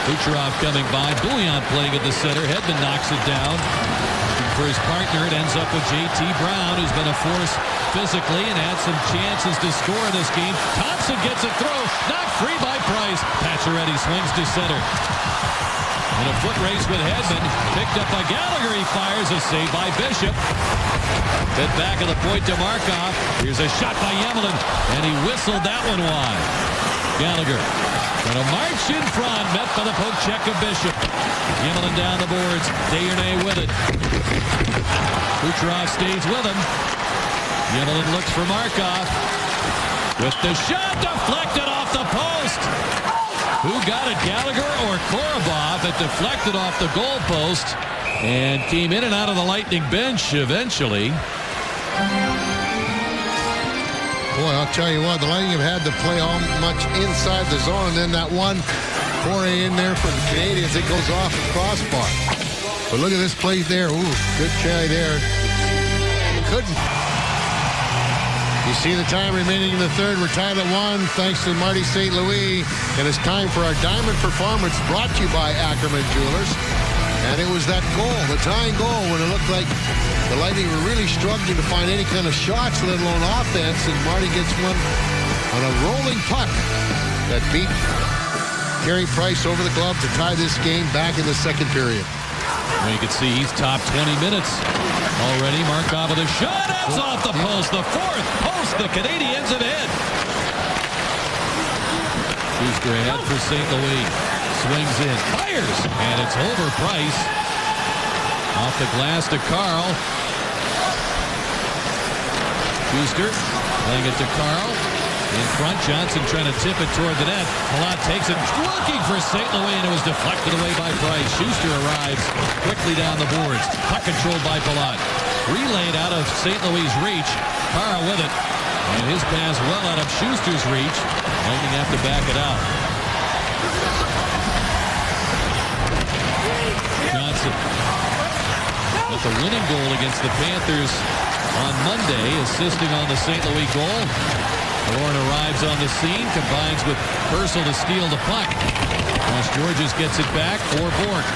Kucherov coming by. Bouillon playing at the center. Hedman knocks it down. For his partner, it ends up with J.T. Brown, who's been a force physically and had some chances to score in this game. Thompson gets it through. Knocked free by Price. Pacioretty swings to center. In a foot race with Hedman. Picked up by Gallagher. He fires a save by Bishop. Hit back of the point to Markov. Here's a shot by Yemelin, and he whistled that one wide. Gallagher going to march in front, met by the poke check of Bishop. Yemelin down the boards. Desharnais with it. Kucherov stays with him. Yemelin looks for Markov. With the shot deflected off the post. Who got it, Gallagher or Korobov? It deflected off the goal post and came in and out of the Lightning bench eventually. Boy, I'll tell you what, the Lightning have had to play all much inside the zone, and then that one foray in there for the Canadians, it goes off the crossbar. But look at this play there. Ooh, good carry there. Couldn't. You see the time remaining in the third. We're tied at 1 thanks to Marty St. Louis. And it's time for our Diamond Performance brought to you by Ackerman Jewelers. And it was that goal, the tying goal, when it looked like the Lightning were really struggling to find any kind of shots, let alone offense. And Marty gets one on a rolling puck that beat Carey Price over the glove to tie this game back in the second period. Well, you can see he's top 20 minutes already. Markov with a shot. That's off the post. The fourth post. The Canadians ahead. Schuster ahead for St. Louis. Swings in. Fires. And it's over Price. Off the glass to Carl. Schuster playing it to Carl. In front, Johnson trying to tip it toward the net. Palat takes it, looking for St. Louis, and it was deflected away by Price. Schuster arrives quickly down the boards. Puck controlled by Palat. Relayed out of St. Louis' reach. Carl with it. And his pass well out of Schuster's reach. Lightning have to back it out. Johnson with the winning goal against the Panthers on Monday, assisting on the St. Louis goal. Lauren arrives on the scene, combines with Purcell to steal the puck. Ross Georges gets it back for Bourque.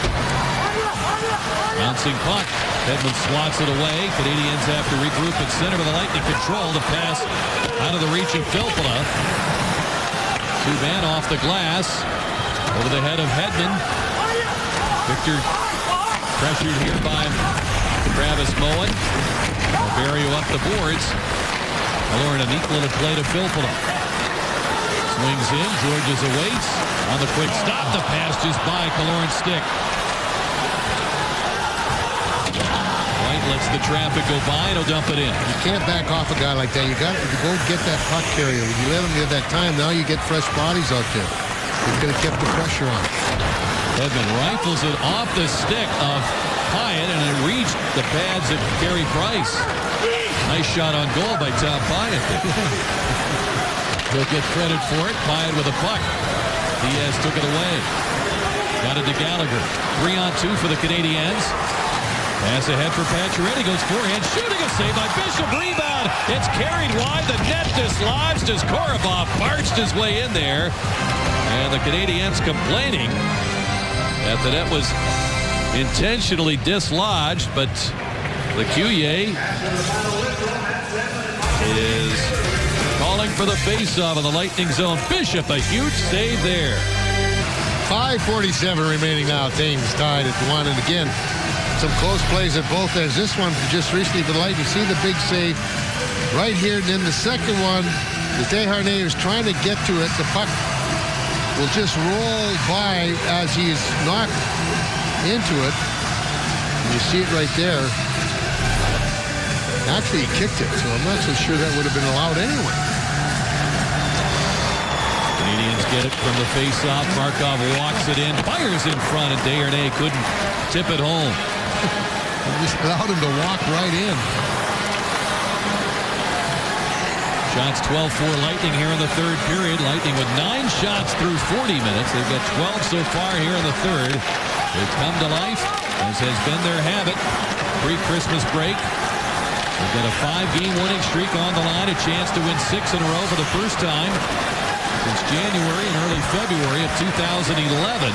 Bouncing puck. Hedman swats it away. Canadians have to regroup at center with the Lightning control. The pass out of the reach of Filppula. Subban off the glass. Over the head of Hedman. Victor pressured here by Travis Moen. Barrio up the boards. Lauren, a neat little play to Filppula. Swings in. Georges awaits. On the quick stop. The pass just by Killorn's stick. White lets the traffic go by and he'll dump it in. You can't back off a guy like that. You got to go get that puck carrier. When you let him get that time, now you get fresh bodies out there. He could have kept the pressure on. Hedman rifles it off the stick of Pyatt, and it reached the pads of Carey Price. Nice shot on goal by Tom Pyatt. He'll get credit for it. Pyatt with a puck. Diaz took it away. Got it to Gallagher. 3-on-2 for the Canadiens. Pass ahead for Pacioretty. Goes forehand. Shooting a save by Bishop. Rebound. It's carried wide. The net dislodged as Korobov barged his way in there. And the Canadiens complaining that the net was intentionally dislodged, but the QA is calling for the face-off in the Lightning zone. Bishop, a huge save there. 5:47 remaining now. Thames tied at 1. And again, some close plays at both ends. This one just recently for the Lightning. See the big save right here. And then the second one, the Desharnais is trying to get to it. The puck will just roll by as he's knocked into it. You see it right there. Actually, he kicked it, so I'm not so sure that would have been allowed anyway. Canadians get it from the face-off. Markov walks it in, fires in front, and Desharnais couldn't tip it home. Just allowed him to walk right in. Shots 12-4 Lightning here in the third period. Lightning with 9 shots through 40 minutes. They've got 12 so far here in the third. They've come to life, as has been their habit pre-Christmas break. They've got a 5-game winning streak on the line, a chance to win 6 in a row for the first time since January and early February of 2011.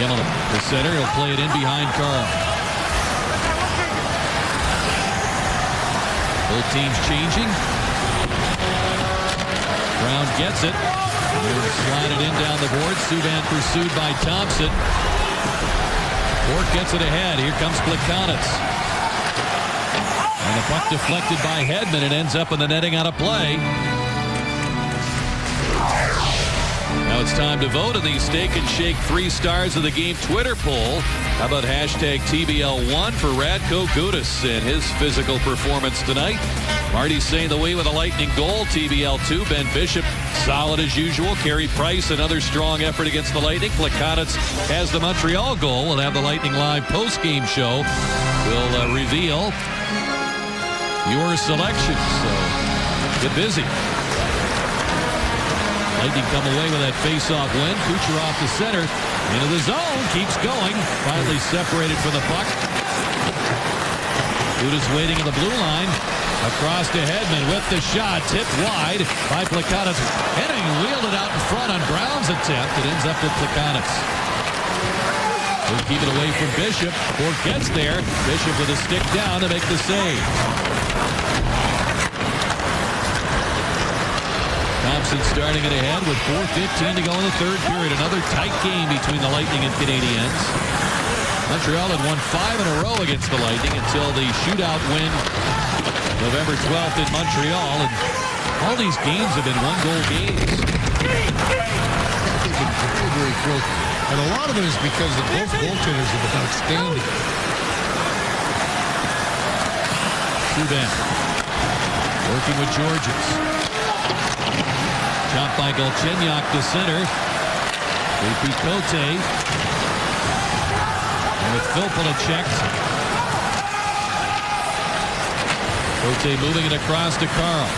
Yellen, the center, he'll play it in behind Carl. Both teams changing. Brown gets it. Slide it in down the board. Subban pursued by Thompson. Bourque gets it ahead. Here comes Plekanec. And the puck deflected by Hedman. It ends up in the netting on a play. Now it's time to vote in the Steak and Shake 3 Stars of the Game Twitter poll. How about hashtag TBL1 for Radko Gudas and his physical performance tonight? Marty St. Louis with a Lightning goal. TBL2, Ben Bishop, solid as usual. Carey Price, another strong effort against the Lightning. Plekanec has the Montreal goal. We'll have the Lightning Live post-game show. We'll reveal your selection. So get busy. Lightning come away with that face-off win. Kucherov to center. Into the zone. Keeps going. Finally separated from the puck. Dudas waiting in the blue line. Across to Hedman with the shot. Tipped wide by Plekanec. Henning wheeled it out in front on Brown's attempt. It ends up with Plekanec. He'll keep it away from Bishop. Or gets there. Bishop with a stick down to make the save. Thompson starting it ahead with 4:15 to go in the third period. Another tight game between the Lightning and Canadiens. Montreal had won 5 in a row against the Lightning until the shootout win November 12th in Montreal. And all these games have been one-goal games. They've been very, very close. And a lot of it is because the both goaltenders have been outstanding. Subban working with Georges. Chopped by Galchenyuk to center. J.P. Cote. And with Filppula checked. Cote moving it across to Carl.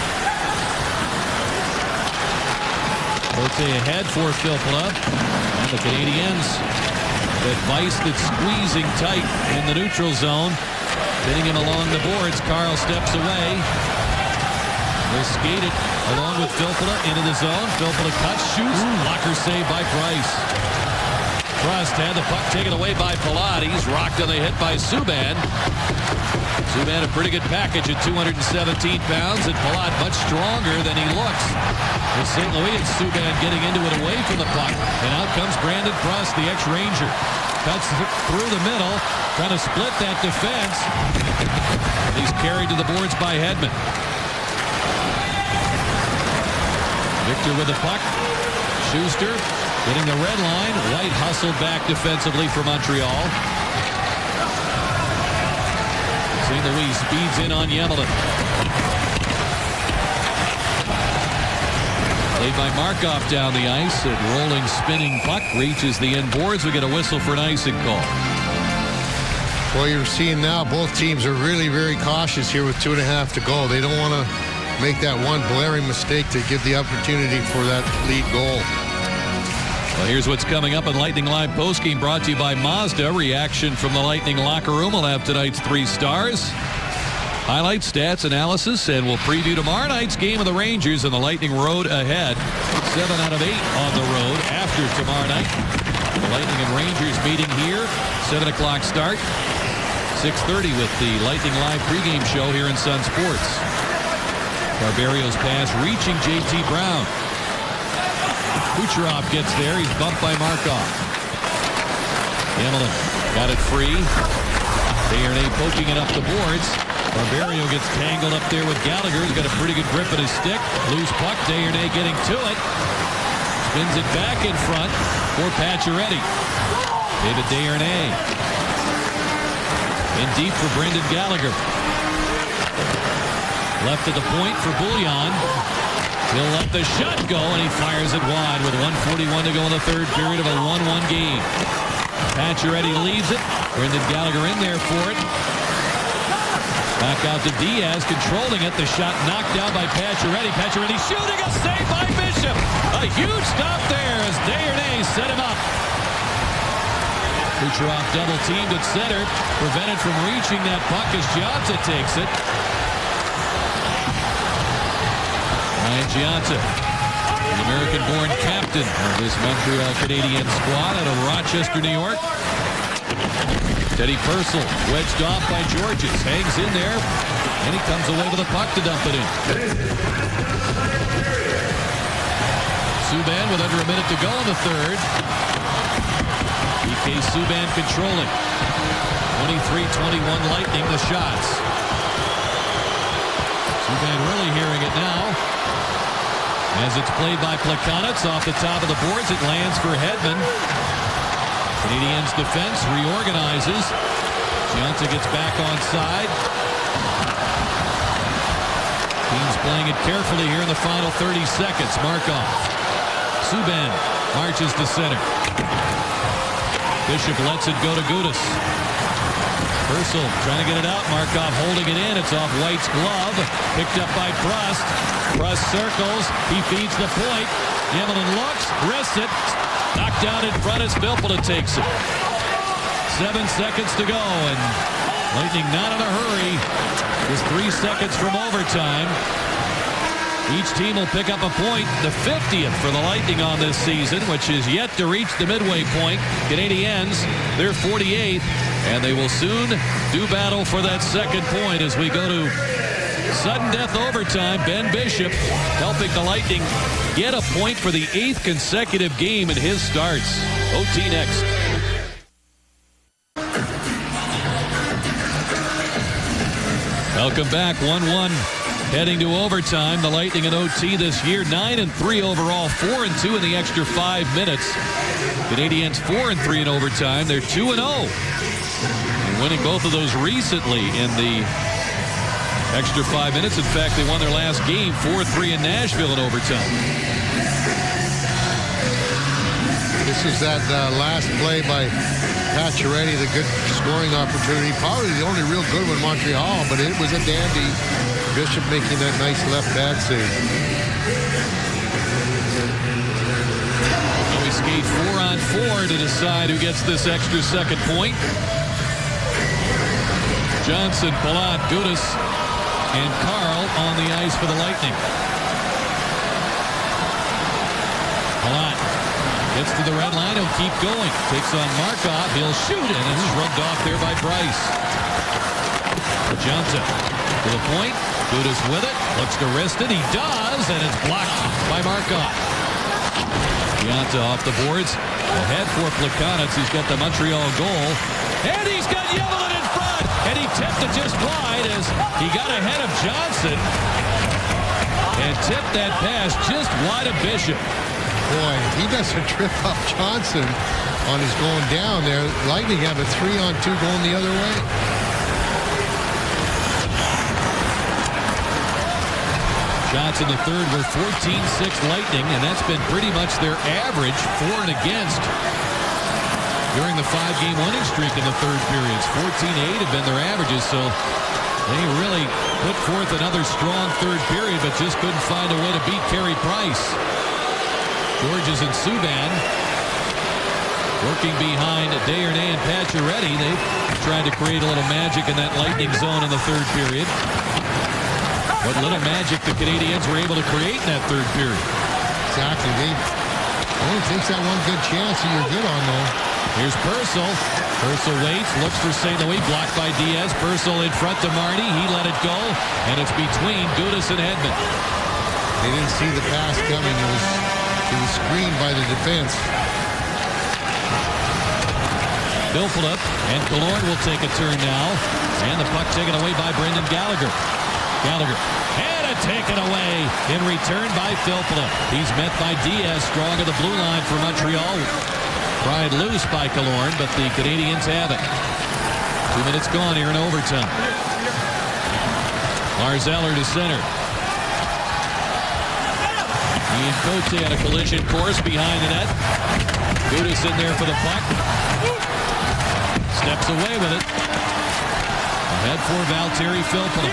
Cote ahead for Filppula. And the Canadiens. That Weiss that's squeezing tight in the neutral zone. Hitting him along the boards. Carl steps away. Will skate it along with Filppula into the zone. Filppula cuts, shoots. Blocker save by Price. Trust had the puck taken away by Pilates. Rocked on the hit by Subban. Subban a pretty good package at 217 pounds. And Palat much stronger than he looks. With St. Louis and Subban getting into it away from the puck. And out comes Brandon Prust, the ex-Ranger. Cuts through the middle. Trying to split that defense. He's carried to the boards by Hedman. Victor with the puck. Schuster getting the red line. White hustled back defensively for Montreal. St. Louis speeds in on Yemelin. Played by Markov down the ice. A rolling, spinning puck reaches the end boards. We get a whistle for an icing call. Well, you're seeing now both teams are really very cautious here with 2.5 to go. They don't want to make that one blaring mistake to give the opportunity for that lead goal. Well, here's what's coming up in Lightning Live postgame, brought to you by Mazda. Reaction from the Lightning locker room. We'll have tonight's 3 stars. Highlights, stats, analysis, and we'll preview tomorrow night's game of the Rangers and the Lightning road ahead. 7 out of 8 on the road after tomorrow night. The Lightning and Rangers meeting here. 7 o'clock start. 6:30 with the Lightning Live pregame show here in Sun Sports. Barberio's pass reaching J.T. Brown. Kucherov gets there. He's bumped by Markov. Yemelin got it free. Desharnais poking it up the boards. Barberio gets tangled up there with Gallagher. He's got a pretty good grip on his stick. Loose puck. Desharnais getting to it. Spins it back in front for Pacioretty. David Desharnais. In deep for Brendan Gallagher. Left at the point for Bouillon. He'll let the shot go, and he fires it wide with 1:41 to go in the third period of a 1-1 game. Pacioretty leaves it. Brendan Gallagher in there for it. Back out to Diaz, controlling it. The shot knocked down by Pacioretty. Pacioretty shooting, a save by Bishop. A huge stop there as Desharnais set him up. Kucherov double teamed at center, prevented from reaching that puck as Gionta takes it. Ryan Gionta, the American-born captain of this Montreal Canadiens squad out of Rochester, New York. Teddy Purcell wedged off by Georges, hangs in there, and he comes away with a puck to dump it in. Subban with under a minute to go in the third. PK Subban controlling. 23-21 Lightning, the shots. Subban really hearing it now. As it's played by Plekanec off the top of the boards, it lands for Hedman. Canadiens defense reorganizes. Gionta gets back on side. Teams playing it carefully here in the final 30 seconds. Markov. Subban marches to center. Bishop lets it go to Gudas. Purcell trying to get it out. Markov holding it in. It's off White's glove. Picked up by Prust. Prust circles. He feeds the point. Yemelen looks, wrists it. Knocked down in front as Filppula takes it. 7 seconds to go, and Lightning not in a hurry. Just 3 seconds from overtime. Each team will pick up a point, the 50th for the Lightning on this season, which is yet to reach the midway point. Canadiens, they're 48th, and they will soon do battle for that second point as we go to sudden death overtime. Ben Bishop helping the Lightning get a point for the 8th consecutive game in his starts. OT next. Welcome back. 1-1 heading to overtime. The Lightning in OT this year, 9-3 overall, 4-2 in the extra 5 minutes. Canadiens 4-3 in overtime. They're 2-0. And winning both of those recently in the extra 5 minutes. In fact, they won their last game 4-3 in Nashville in overtime. This is that last play by Pacioretty, the good scoring opportunity. Probably the only real good one in Montreal, but it was a dandy. Bishop making that nice left pad save. So we skate 4-on-4 to decide who gets this extra second point. Johnson, Palat, Gudas, and Carl on the ice for the Lightning. Palat gets to the red line. He'll keep going. Takes on Markov. He'll shoot, and it's shrugged off there by Price. Johnson to the point. Gudas with it. Looks to wrist it. He does, and it's blocked by Markov. Gionta off the boards. Ahead for Plekanec. He's got the Montreal goal. And he's got Yemelen in front. And he tipped it just wide as he got ahead of Johnson. And tipped that pass just wide of Bishop. Boy, he doesn't trip up Johnson on his going down there. Lightning have a 3-on-2 going the other way. Shots in the third were 14-6 Lightning, and that's been pretty much their average for and against during the 5-game winning streak in the third periods. 14-8 have been their averages, so they really put forth another strong third period, but just couldn't find a way to beat Carey Price. Georges and Subban working behind Desharnais and Pacioretty. They've tried to create a little magic in that Lightning zone in the third period. What little magic the Canadiens were able to create in that third period. Exactly. They only takes that one good chance and you're good on though. Here's Purcell. Purcell waits, looks for St. Louis, blocked by Diaz. Purcell in front to Marty. He let it go, and it's between Gudas and Hedman. They didn't see the pass coming. It was screened by the defense. Filppula and Killorn will take a turn now. And the puck taken away by Brendan Gallagher. Gallagher had it taken away in return by Filppula. He's met by Diaz, strong at the blue line for Montreal. Pried loose by Killorn, but the Canadiens have it. 2 minutes gone here in overtime. Lars Eller to center. Ian Cote had a collision course behind the net. Gudas in there for the puck. Steps away with it. Ahead for Valtteri Filppula.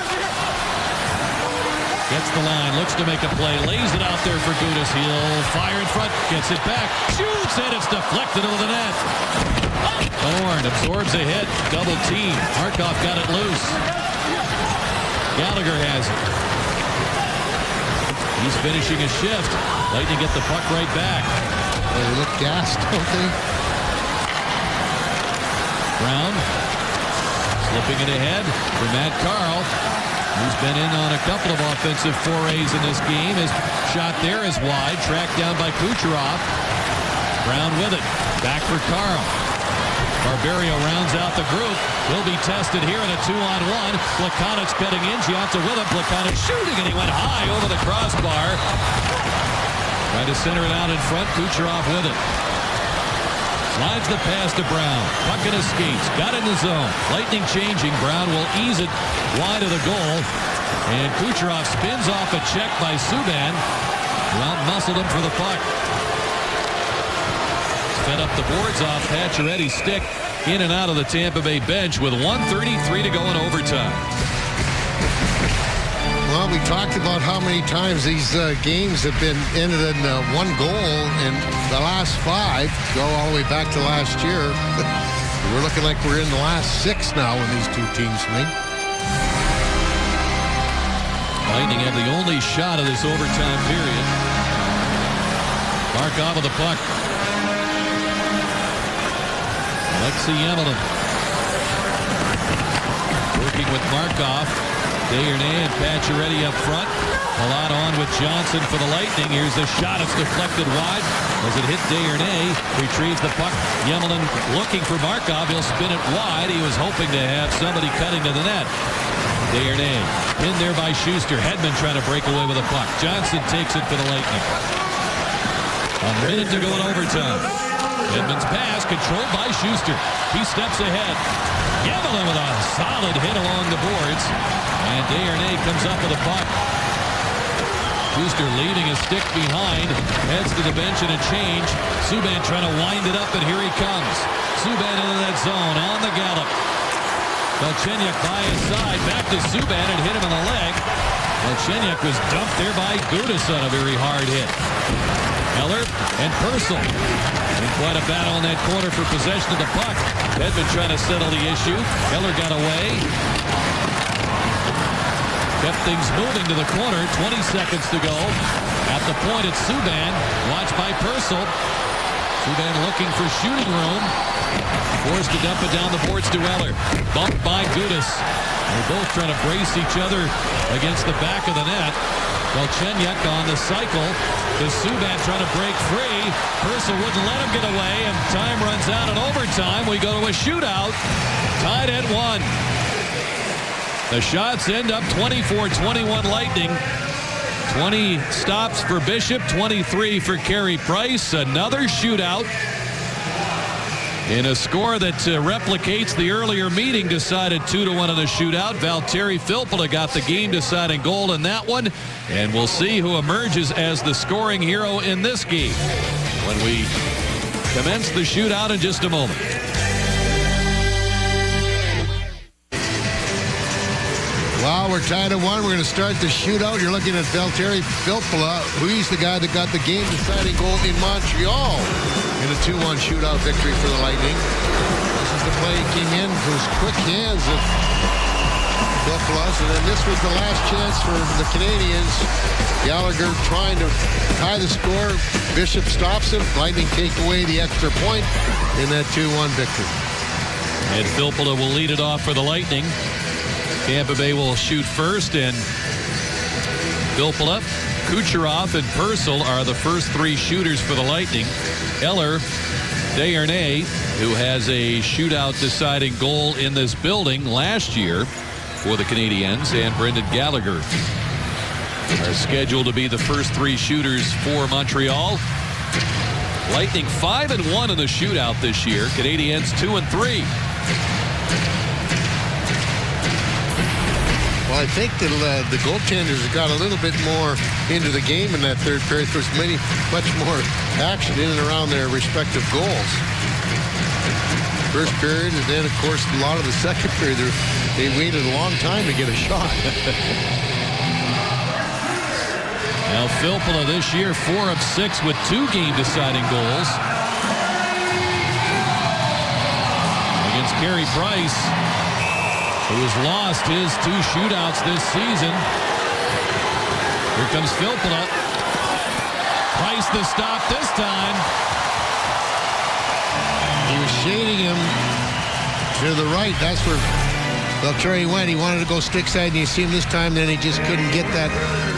Gets the line, looks to make a play, lays it out there for Gudas. He'll fire in front, gets it back, shoots, and it's deflected over the net. Killorn absorbs a hit, double team. Markov got it loose. Gallagher has it. He's finishing a shift. Lightning get the puck right back. They look gassed, don't they? Brown slipping it ahead for Matt Carl, who's been in on a couple of offensive forays in this game. His shot there is wide, tracked down by Kucherov. Brown with it, back for Carl. Barberio rounds out the group. He'll be tested here in a 2-on-1. Plekanec cutting in, Gionta with him. Plekanec shooting, and he went high over the crossbar. Trying to center it out in front, Kucherov with it. Slides the pass to Brown. Puck in his skates. Got in the zone. Lightning changing. Brown will ease it wide of the goal. And Kucherov spins off a check by Subban. Brown muscled him for the puck. Fed up the boards off Pacioretty's stick. in and out of the Tampa Bay bench with 1:33 to go in overtime. Well, we talked about how many times these games have been ended in one goal, and the last 5 go all the way back to last year. We're looking like we're in the last 6 now when these two teams meet. Lightning have the only shot of this overtime period. Markov with the puck. Alexei Yemelin working with Markov. Desharnais and Pacioretty up front. Palat on with Johnson for the Lightning. Here's the shot. It's deflected wide. As it hit Desharnais, retrieves the puck. Yemelin looking for Markov. He'll spin it wide. He was hoping to have somebody cutting to the net. Desharnais pinned there by Schuster. Hedman trying to break away with a puck. Johnson takes it for the Lightning. A minute to go in overtime. Hedman's pass controlled by Schuster. He steps ahead. Yemelin with a solid hit along the boards. And Desharnais comes up with a puck. Schuster leaving his stick behind. Heads to the bench in a change. Subban trying to wind it up, and here he comes. Subban into that zone on the gallop. Galchenyuk by his side. Back to Subban and hit him in the leg. Galchenyuk was dumped there by Gudas on a very hard hit. Eller and Purcell in quite a battle in that corner for possession of the puck. Hedman trying to settle the issue. Eller got away. Kept things moving to the corner. 20 seconds to go. At the point, it's Subban. Watched by Purcell. Subban looking for shooting room. Forced to dump it down the boards to Eller. Bumped by Gudas. They're both trying to brace each other against the back of the net. Galchenyuk on the cycle. The Subban trying to break free. Purcell wouldn't let him get away, and time runs out in overtime. We go to a shootout. Tied at 1. The shots end up 24-21 Lightning. 20 stops for Bishop, 23 for Carey Price. Another shootout. In a score that replicates the earlier meeting, decided 2-1 in a shootout. Valtteri Filppula got the game-deciding goal in that one. And we'll see who emerges as the scoring hero in this game when we commence the shootout in just a moment. Well, we're tied at 1. We're going to start the shootout. You're looking at Valtteri Filppula. He's the guy that got the game-deciding goal in Montreal in a 2-1 shootout victory for the Lightning. This is the play he came in. Those quick hands of Filppula. And then this was the last chance for the Canadians. Gallagher trying to tie the score. Bishop stops him. Lightning take away the extra point in that 2-1 victory. And Filppula will lead it off for the Lightning. Tampa Bay will shoot first, and Filppula, Kucherov, and Purcell are the first 3 shooters for the Lightning. Eller, Desharnais, who has a shootout deciding goal in this building last year for the Canadiens, and Brendan Gallagher are scheduled to be the first 3 shooters for Montreal. Lightning 5-1 in the shootout this year. Canadiens 2-3. Well, I think that the goaltenders have got a little bit more into the game in that third period. There's much more action in and around their respective goals. First period, and then, of course, a lot of the second period, they waited a long time to get a shot. Now, Filppula this year, 4 of 6 with 2 game-deciding goals. Against Carey Price, who has lost his 2 shootouts this season. Here comes Filppula. Price the stop this time. He was shading him to the right. That's where Valtteri went. He wanted to go stick side, and you see him this time, then he just couldn't get that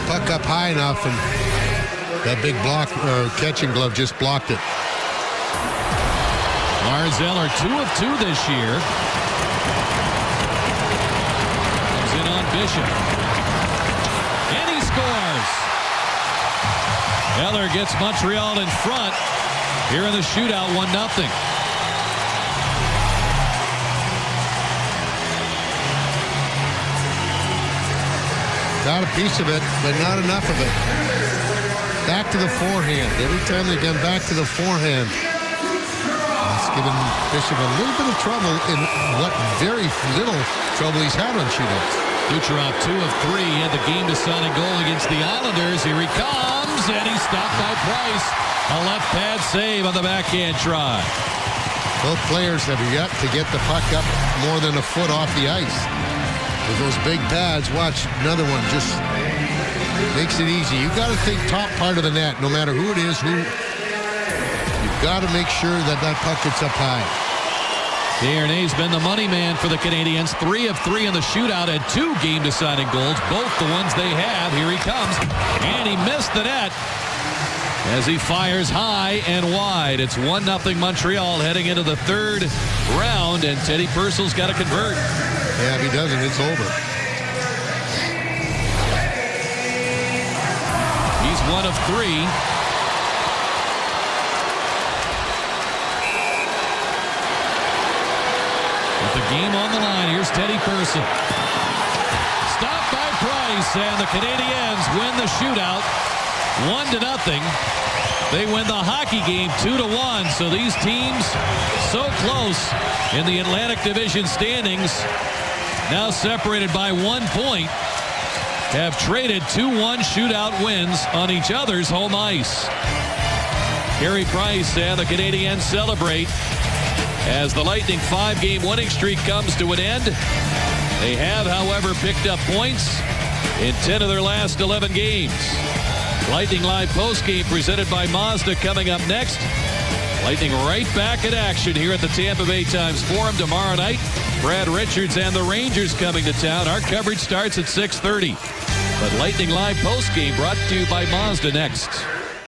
puck up high enough, and that big block catching glove just blocked it. Lars Eller 2 of 2 this year. Bishop. And he scores. Eller gets Montreal in front here in the shootout, 1-0. Got a piece of it, but not enough of it. Back to the forehand. Every time they come back to the forehand. It's given Bishop a little bit of trouble in what very little trouble he's had on shootouts. Kucherov 2 of 3. He had the game-deciding goal against the Islanders. Here he comes, and he's stopped by Price. A left pad save on the backhand try. Both players have yet to get the puck up more than a foot off the ice. With those big pads, watch another one just makes it easy. You've got to think top part of the net, no matter who it is. You've got to make sure that puck gets up high. Desharnais been the money man for the Canadiens. 3 of 3 in the shootout and 2 game-deciding goals, both the ones they have. Here he comes, and he missed the net as he fires high and wide. It's 1-0 Montreal heading into the third round, and Teddy Purcell's got to convert. Yeah, if he doesn't, it's over. He's 1 of 3. With the game on the line, here's Teddy Purcell. Stopped by Price, and the Canadiens win the shootout 1-0. They win the hockey game 2-1. So these teams so close in the Atlantic Division standings, now separated by 1 point, have traded 2-1 shootout wins on each other's home ice. Carey Price and the Canadiens celebrate as the Lightning 5-game winning streak comes to an end. They have, however, picked up points in 10 of their last 11 games. Lightning Live postgame presented by Mazda coming up next. Lightning right back in action here at the Tampa Bay Times Forum tomorrow night. Brad Richards and the Rangers coming to town. Our coverage starts at 6:30. But Lightning Live postgame brought to you by Mazda next.